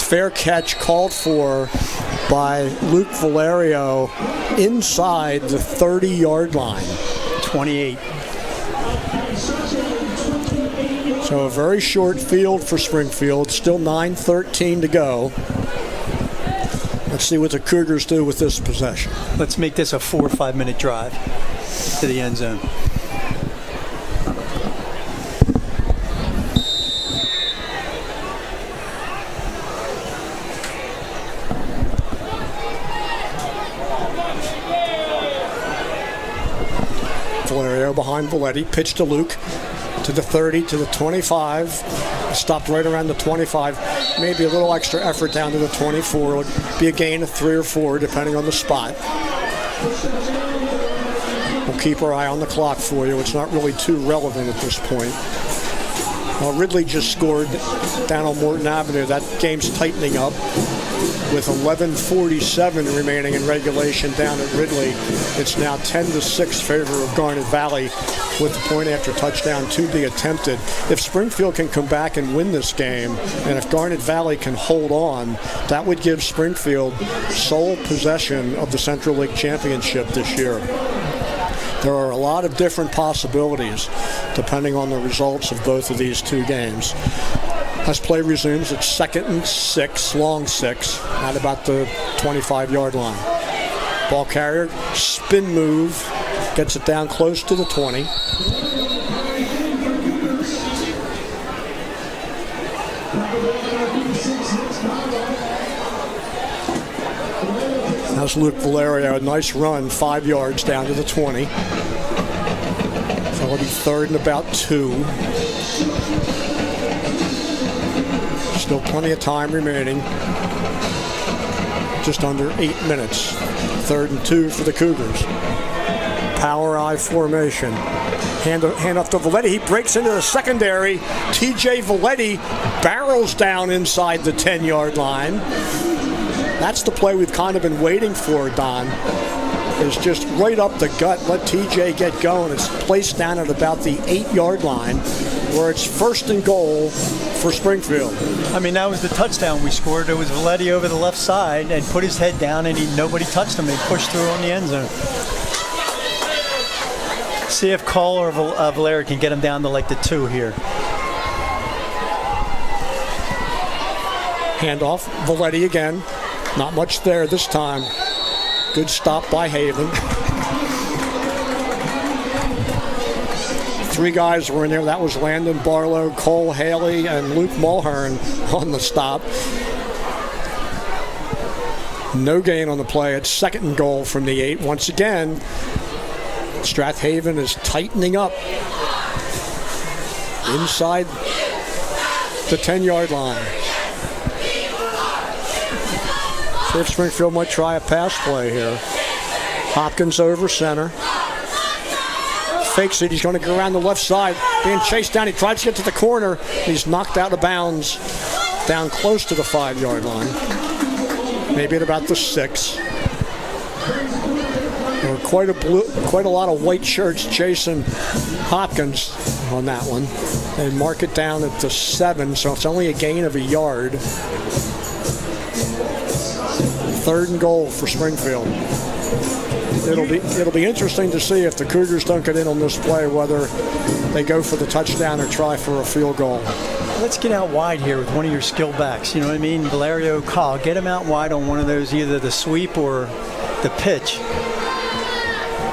Fair catch called for by Luke Valerio inside the 30-yard line. 28. So a very short field for Springfield. Still 9:13 to go. Let's see what the Cougars do with this possession. Let's make this a 4 or 5 minute drive to the end zone. Valerio behind Valetti. Pitch to Luke. To the 30, to the 25. Stopped right around the 25. Maybe a little extra effort down to the 24. It'll be a gain of 3 or 4, depending on the spot. We'll keep our eye on the clock for you. It's not really too relevant at this point. Ridley just scored down on Morton Avenue. That game's tightening up with 11:47 remaining in regulation down at Ridley. It's now 10-6 favor of Garnet Valley with the point after touchdown to be attempted. If Springfield can come back and win this game, and if Garnet Valley can hold on, that would give Springfield sole possession of the Central League Championship this year. There are a lot of different possibilities depending on the results of both of these two games. As play resumes, it's 2nd and 6, long 6, at about the 25-yard line. Ball carrier, spin move, gets it down close to the 20. That's Luke Valerio, a nice run, 5 yards down to the 20. So it'll be 3rd and about 2. Still plenty of time remaining. Just under 8 minutes. 3rd and 2 for the Cougars. Power I formation. Hand off to Valetti. He breaks into the secondary. TJ Valetti barrels down inside the 10-yard line. That's the play we've kind of been waiting for, Don. Is just right up the gut, let TJ get going. It's placed down at about the 8-yard line, where it's 1st and goal for Springfield. I mean, that was the touchdown we scored. It was Valetti over the left side and put his head down, and nobody touched him. They pushed through on the end zone. See if Cole or Valeri can get him down to like the 2 here. Handoff, Valetti again. Not much there this time. Good stop by Haven. 3 guys were in there. That was Landon Barlow, Cole Haley, and Luke Mulhern on the stop. No gain on the play. It's 2nd and goal from the 8. Once again, Strath Haven is tightening up inside the 10-yard line. See if Springfield might try a pass play here. Hopkins over center. Fakes it. He's going to go around the left side. Being chased down. He tries to get to the corner. He's knocked out of bounds down close to the 5-yard line. Maybe at about the 6. There were quite a lot of white shirts chasing Hopkins on that one. They mark it down at the 7, so it's only a gain of a yard. 3rd and goal for Springfield. It'll be interesting to see if the Cougars don't get in on this play, whether they go for the touchdown or try for a field goal. Let's get out wide here with one of your skill backs. You know what I mean? Valerio, Call. Get him out wide on one of those, either the sweep or the pitch.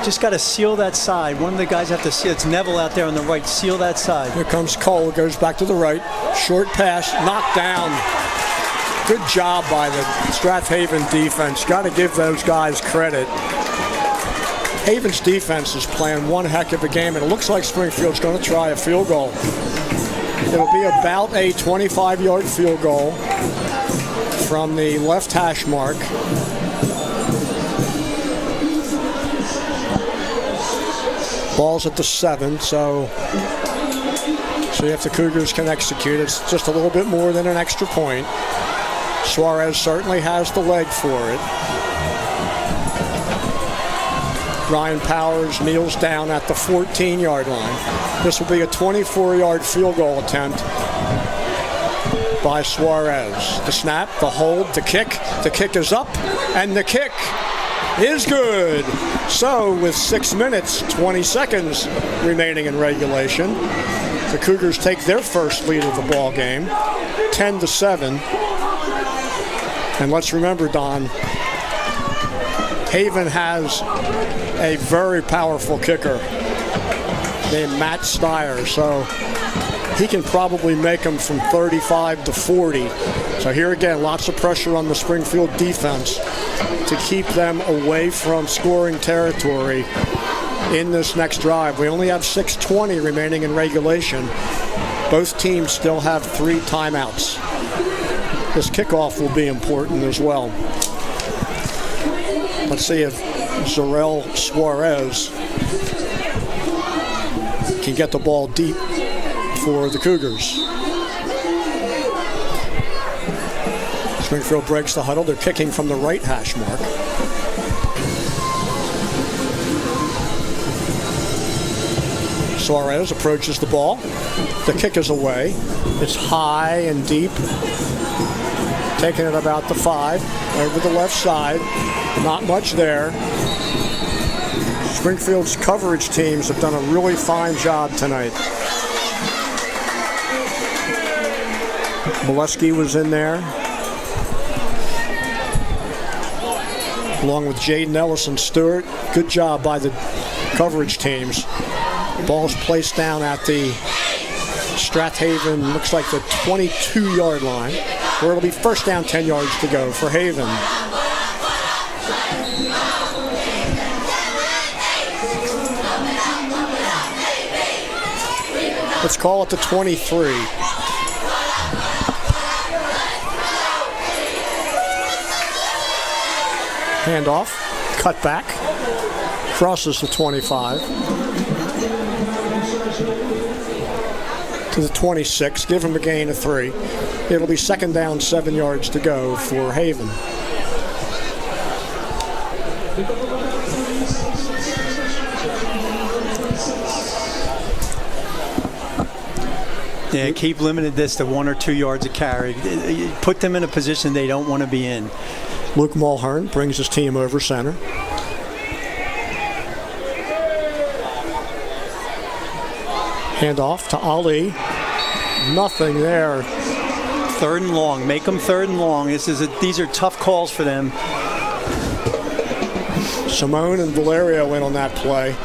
Just got to seal that side. One of the guys have to seal. It's Neville out there on the right. Seal that side. Here comes Cole. Goes back to the right. Short pass. Knocked down. Good job by the Strath Haven defense. Got to give those guys credit. Haven's defense is playing one heck of a game, and it looks like Springfield's going to try a field goal. It'll be about a 25-yard field goal from the left hash mark. Ball's at the 7, so see if the Cougars can execute. It's just a little bit more than an extra point. Suarez certainly has the leg for it. Ryan Powers kneels down at the 14-yard line. This will be a 24-yard field goal attempt by Suarez. The snap, the hold, the kick. The kick is up, and the kick is good. So with 6 minutes, 20 seconds remaining in regulation, the Cougars take their first lead of the ball game, 10-7. And let's remember, Don, Haven has a very powerful kicker named Matt Steyer, so he can probably make them from 35 to 40. So here again, lots of pressure on the Springfield defense to keep them away from scoring territory in this next drive. We only have 6:20 remaining in regulation. Both teams still have 3 timeouts. This kickoff will be important as well. Let's see if Zarel Suarez can get the ball deep for the Cougars. Springfield breaks the huddle. They're kicking from the right hash mark. Suarez approaches the ball. The kick is away. It's high and deep. Taking it about the 5, over the left side. Not much there. Springfield's coverage teams have done a really fine job tonight. Molesky was in there, along with Jaden Ellison Stewart. Good job by the coverage teams. Ball's placed down at the Strath Haven, looks like the 22-yard line, where it'll be first down, 10 yards to go for Haven. Let's call it the 23. Handoff, cut back, crosses the 25 to the 26. Give him a gain of 3. It'll be second down, 7 yards to go for Haven. Yeah, keep limited this to 1 or 2 yards a carry. Put them in a position they don't want to be in. Luke Mulhern brings his team over center. Hand off to Ali. Nothing there. 3rd and long. Make them 3rd and long. These are tough calls for them. Simone and Valerio in on that play.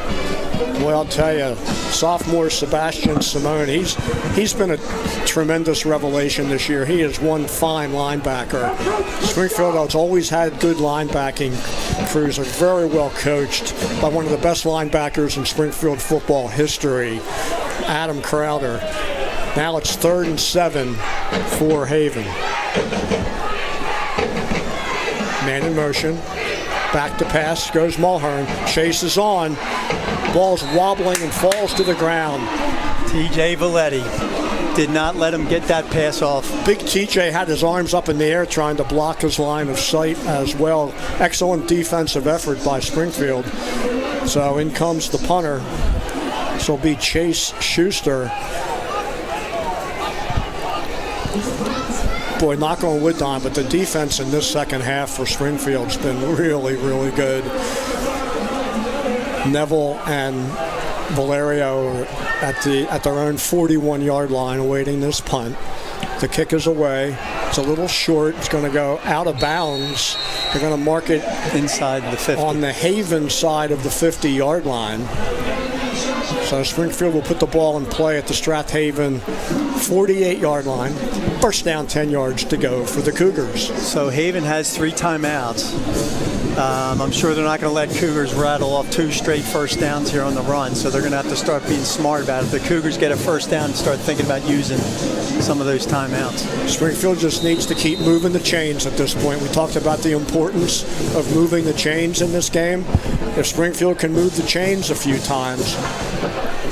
Boy, I'll tell you, sophomore Sebastian Simone, he's been a tremendous revelation this year. He is one fine linebacker. Springfield has always had good linebacking crews, are very well coached by one of the best linebackers in Springfield football history, Adam Crowder. Now it's 3rd and 7 for Haven. Man in motion. Back to pass goes Mulhern. Chase is on. Ball's wobbling and falls to the ground. TJ Valetti did not let him get that pass off. Big TJ had his arms up in the air trying to block his line of sight as well. Excellent defensive effort by Springfield. So in comes the punter. This will be Chase Schuster. Boy, knock on wood, Don, but the defense in this second half for Springfield's been really, really good. Neville and Valerio at their own 41-yard line awaiting this punt. The kick is away. It's a little short. It's going to go out of bounds. They're going to mark it inside the 50. On the Haven side of the 50-yard line. So Springfield will put the ball in play at the Strath Haven 48-yard line. First down, 10 yards to go for the Cougars. So Haven has 3 timeouts. I'm sure they're not going to let Cougars rattle off 2 straight first downs here on the run, so they're going to have to start being smart about it. If the Cougars get a first down and start thinking about using some of those timeouts. Springfield just needs to keep moving the chains at this point. We talked about the importance of moving the chains in this game. If Springfield can move the chains a few times,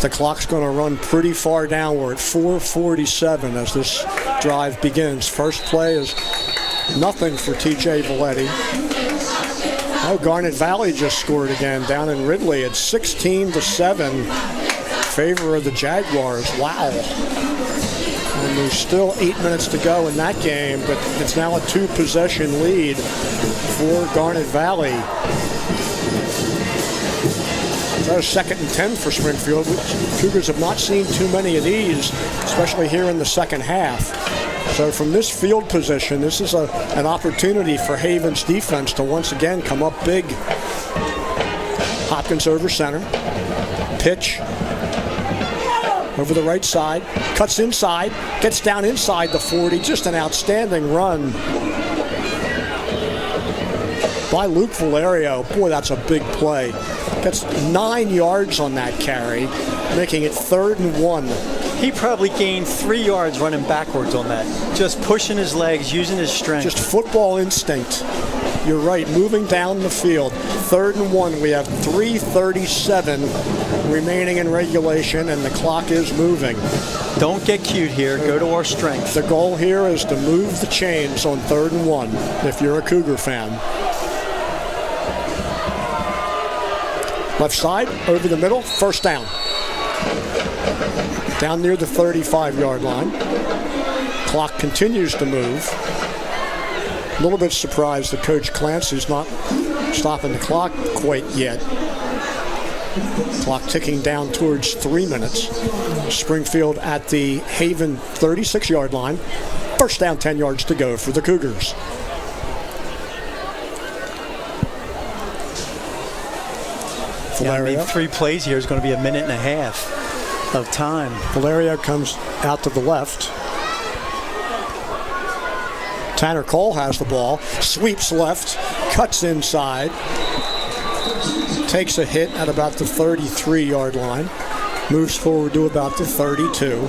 the clock's going to run pretty far down. We're at 4:47 as this drive begins. First play is nothing for TJ Valetti. Oh, Garnet Valley just scored again down in Ridley. It's 16-7 favor of the Jaguars. Wow. And there's still 8 minutes to go in that game, but it's now a 2-possession lead for Garnet Valley. So 2nd and 10 for Springfield. Cougars have not seen too many of these, especially here in the second half. So from this field position, this is an opportunity for Haven's defense to once again come up big. Hopkins over center. Pitch. Over the right side. Cuts inside. Gets down inside the 40. Just an outstanding run by Luke Valerio. Boy, that's a big play. Gets 9 yards on that carry, making it 3rd and 1. He probably gained 3 yards running backwards on that. Just pushing his legs, using his strength. Just football instinct. You're right, moving down the field. 3rd and 1. We have 3:37 remaining in regulation, and the clock is moving. Don't get cute here. Go to our strength. The goal here is to move the chains on 3rd and 1 if you're a Cougar fan. Left side, over the middle, first down. Down near the 35-yard line. Clock continues to move. A little bit surprised that Coach Clancy's not stopping the clock quite yet. Clock ticking down towards 3 minutes. Springfield at the Haven 36-yard line. First down, 10 yards to go for the Cougars. Maybe 3 plays here is going to be a minute and a half of time. Valerio comes out to the left. Tanner Cole has the ball, sweeps left, cuts inside, takes a hit at about the 33-yard line, moves forward to about the 32.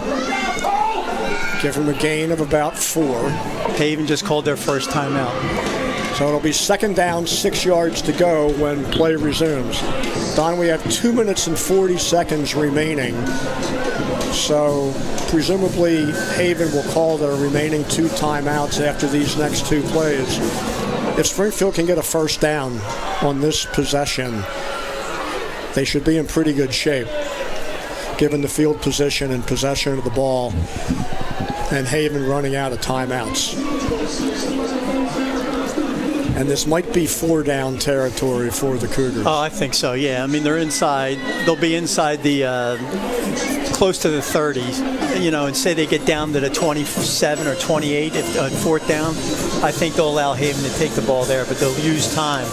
Give him a gain of about 4. Haven just called their first timeout. So it'll be 2nd down, 6 yards to go when play resumes. Don, we have 2 minutes and 40 seconds remaining. So presumably Haven will call their remaining 2 timeouts after these next 2 plays. If Springfield can get a first down on this possession, they should be in pretty good shape, given the field position and possession of the ball, and Haven running out of timeouts. and this might be 4-down territory for the Cougars. Oh, I think so, yeah. I mean, they're inside. They'll be inside the close to the 30s, and say they get down to the 27 or 28 if fourth down. I think they'll allow Haven to take the ball there, but they'll use time.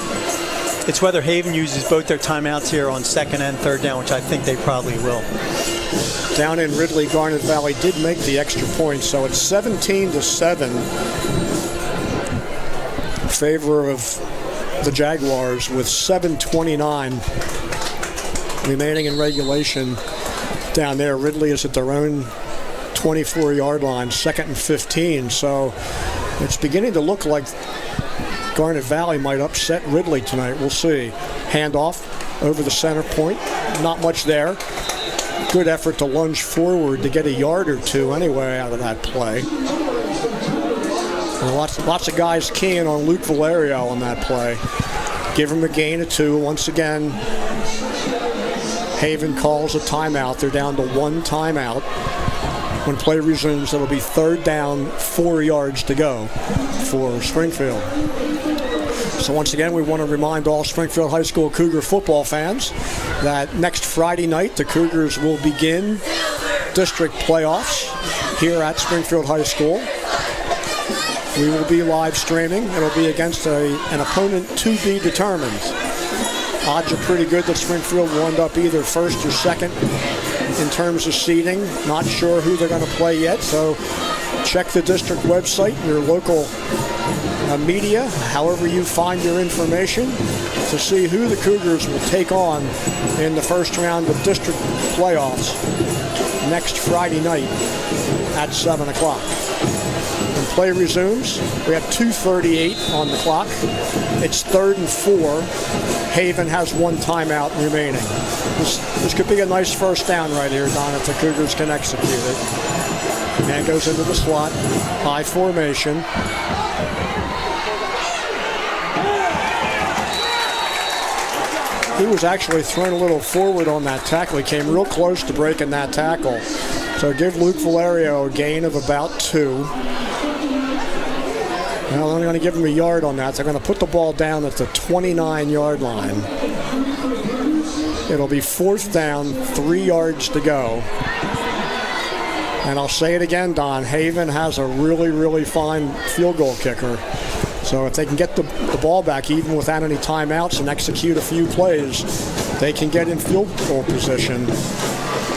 It's whether Haven uses both their timeouts here on second and third down, which I think they probably will. Down in Ridley, Garnet Valley did make the extra point, so it's 17-7 in favor of the Jaguars with 7:29 remaining in regulation down there. Ridley is at their own 24-yard line, 2nd and 15, so it's beginning to look like Garnet Valley might upset Ridley tonight. We'll see. Handoff over the center point. Not much there. Good effort to lunge forward to get a yard or two anyway out of that play. And lots of guys keying on Luke Valerio on that play. Give him a gain of 2. Once again, Haven calls a timeout. They're down to 1 timeout. When play resumes, it'll be 3rd down, 4 yards to go for Springfield. So once again, we want to remind all Springfield High School Cougar football fans that next Friday night, the Cougars will begin district playoffs here at Springfield High School. We will be live streaming. It'll be against an opponent to be determined. Odds are pretty good that Springfield will end up either first or second in terms of seeding. Not sure who they're going to play yet, so check the district website and your local media, however you find your information, to see who the Cougars will take on in the first round of district playoffs next Friday night at 7 o'clock. When play resumes, we have 2:38 on the clock. It's 3rd and 4. Haven has 1 timeout remaining. This could be a nice first down right here, Don, if the Cougars can execute it. Man goes into the slot, high formation. He was actually thrown a little forward on that tackle. He came real close to breaking that tackle. So give Luke Valerio a gain of about 2. Now they're only going to give him a yard on that. They're going to put the ball down at the 29-yard line. It'll be 4th down, 3 yards to go. And I'll say it again, Don, Haven has a really, really fine field goal kicker. So if they can get the ball back even without any timeouts and execute a few plays, they can get in field goal position.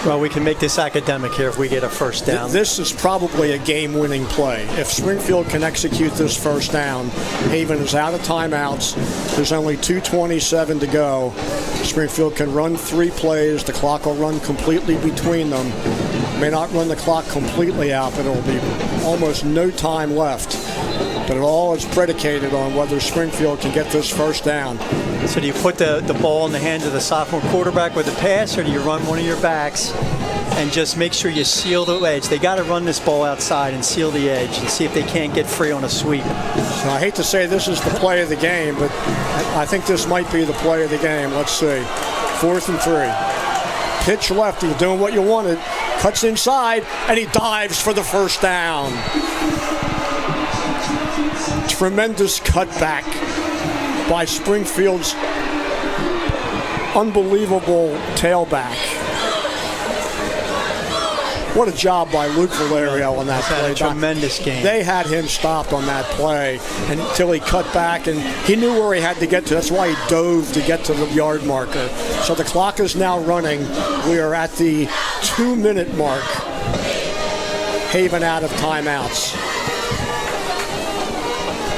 Well, we can make this academic here if we get a first down. This is probably a game-winning play. If Springfield can execute this first down, Haven is out of timeouts. There's only 2:27 to go. Springfield can run 3 plays. The clock will run completely between them. May not run the clock completely out, but it'll be almost no time left. But it all is predicated on whether Springfield can get this first down. So do you put the ball in the hands of the sophomore quarterback with a pass, or do you run one of your backs and just make sure you seal the edge? They got to run this ball outside and seal the edge and see if they can't get free on a sweep. So I hate to say this is the play of the game, but I think this might be the play of the game. Let's see. 4th and 3. Pitch left. He's doing what you wanted. Cuts inside, and he dives for the first down. Tremendous cutback by Springfield's unbelievable tailback. What a job by Luke Valerio on that play. A tremendous game. They had him stopped on that play until he cut back, and he knew where he had to get to. That's why he dove to get to the yard marker. So the clock is now running. We are at the 2-minute mark. Haven out of timeouts.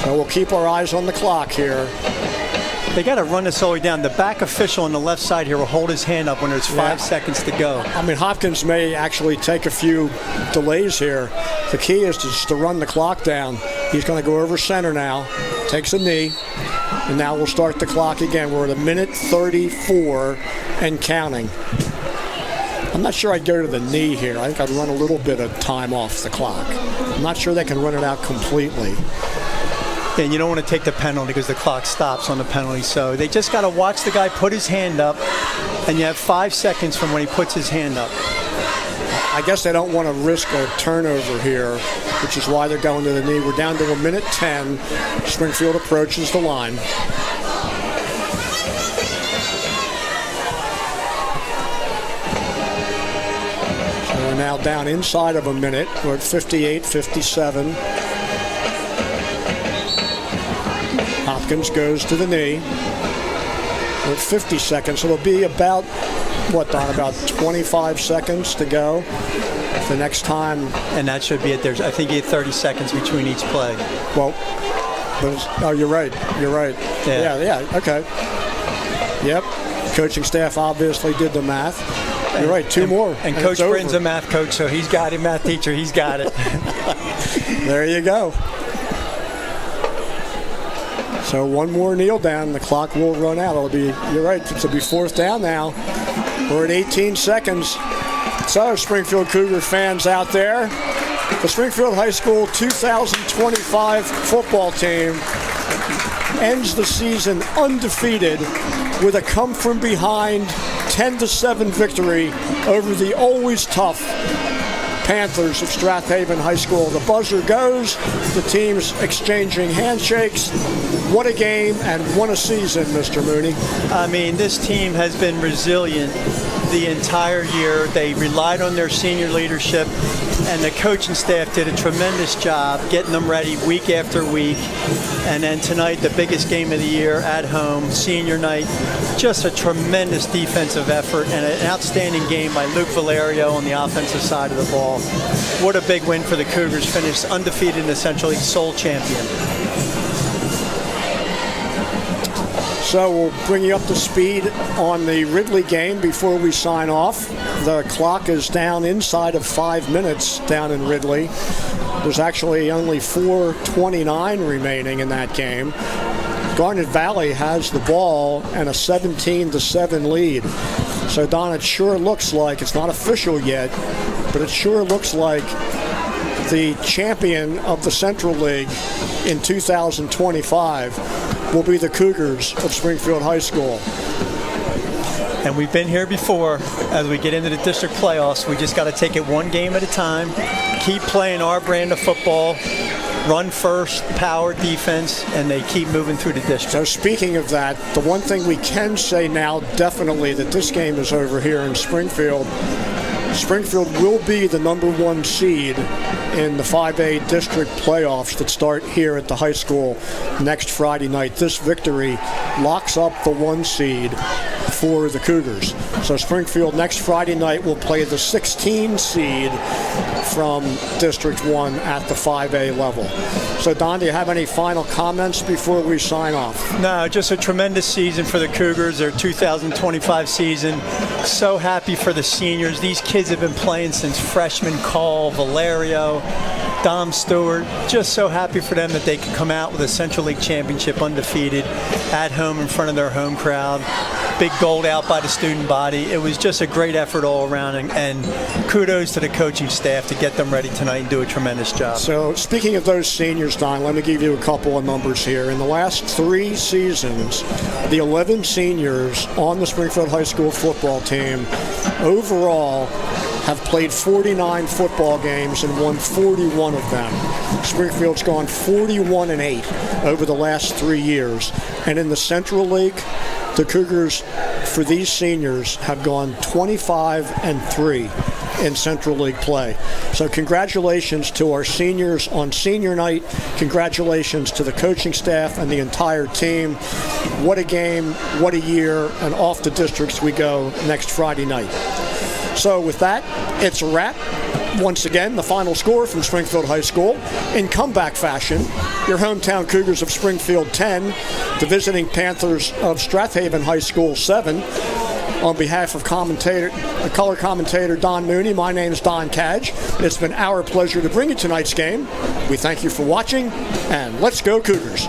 So we'll keep our eyes on the clock here. They got to run this all the way down. The back official on the left side here will hold his hand up when there's 5 seconds to go. I mean, Hopkins may actually take a few delays here. The key is just to run the clock down. He's going to go over center now, takes a knee, and now we'll start the clock again. We're at 1:34 and counting. I'm not sure I'd go to the knee here. I think I'd run a little bit of time off the clock. I'm not sure they can run it out completely. And you don't want to take the penalty because the clock stops on the penalty. So they just got to watch the guy put his hand up, and you have 5 seconds from when he puts his hand up. I guess they don't want to risk a turnover here which is why they're going to the knee. We're down to 1:10. Springfield approaches the line. So we're now down inside of a minute. We're at 58-57. Hopkins goes to the knee. We're at 50 seconds. So it'll be about, what, Don, about 25 seconds to go the next time. And that should be it. There's, I think, 30 seconds between each play. Well, oh, you're right. You're right. Yeah. Okay. Yep. Coaching staff obviously did the math. You're right. Two more. And Coach Britton's a math coach, so he's got it. Math teacher, he's got it. There you go. So one more kneel down, the clock will run out. You're right, it'll be fourth down now. We're at 18 seconds. So Springfield Cougar fans out there, the Springfield High School 2025 football team ends the season undefeated with a come-from-behind 10-7 victory over the always tough Panthers of Strath Haven High School. The buzzer goes, the teams exchanging handshakes. What a game and what a season, Mr. Mooney. I mean, this team has been resilient the entire year. They relied on their senior leadership, and the coaching staff did a tremendous job getting them ready week after week. And then tonight, the biggest game of the year at home, senior night, just a tremendous defensive effort and an outstanding game by Luke Valerio on the offensive side of the ball. What a big win for the Cougars, finished undefeated in the Central League, sole champion. So we'll bring you up to speed on the Ridley game before we sign off. The clock is down inside of 5 minutes down in Ridley. There's actually only 4:29 remaining in that game. Garnet Valley has the ball and a 17-7 lead. So Don, it sure looks like, it's not official yet, but it sure looks like the champion of the Central League in 2025 will be the Cougars of Springfield High School. And we've been here before. As we get into the district playoffs, we just got to take it one game at a time, keep playing our brand of football, run first, power defense, and they keep moving through the district. So speaking of that, the one thing we can say now definitely that this game is over here in Springfield. Springfield will be the #1 seed in the 5A district playoffs that start here at the high school next Friday night. This victory locks up the 1 seed for the Cougars. So Springfield next Friday night will play the 16 seed from District 1 at the 5A level. So Don, do you have any final comments before we sign off? No, just a tremendous season for the Cougars, their 2025 season. So happy for the seniors. These kids have been playing since freshman Call, Valerio, Dom Stewart. Just so happy for them that they could come out with a Central League championship undefeated at home in front of their home crowd. Big gold out by the student body. It was just a great effort all around, and kudos to the coaching staff to get them ready tonight and do a tremendous job. So speaking of those seniors, Don, let me give you a couple of numbers here. In the last 3 seasons, the 11 seniors on the Springfield High School football team overall have played 49 football games and won 41 of them. Springfield's gone 41-8 over the last 3 years. And in the Central League, the Cougars, for these seniors, have gone 25-3 in Central League play. So congratulations to our seniors on senior night. Congratulations to the coaching staff and the entire team. What a game, what a year, and off to districts we go next Friday night. So with that, it's a wrap. Once again, the final score from Springfield High School. In comeback fashion, your hometown Cougars of Springfield 10, the visiting Panthers of Strath Haven High School 7. On behalf of color commentator Don Mooney, my name is Don Cadge. It's been our pleasure to bring you tonight's game. We thank you for watching, and let's go Cougars.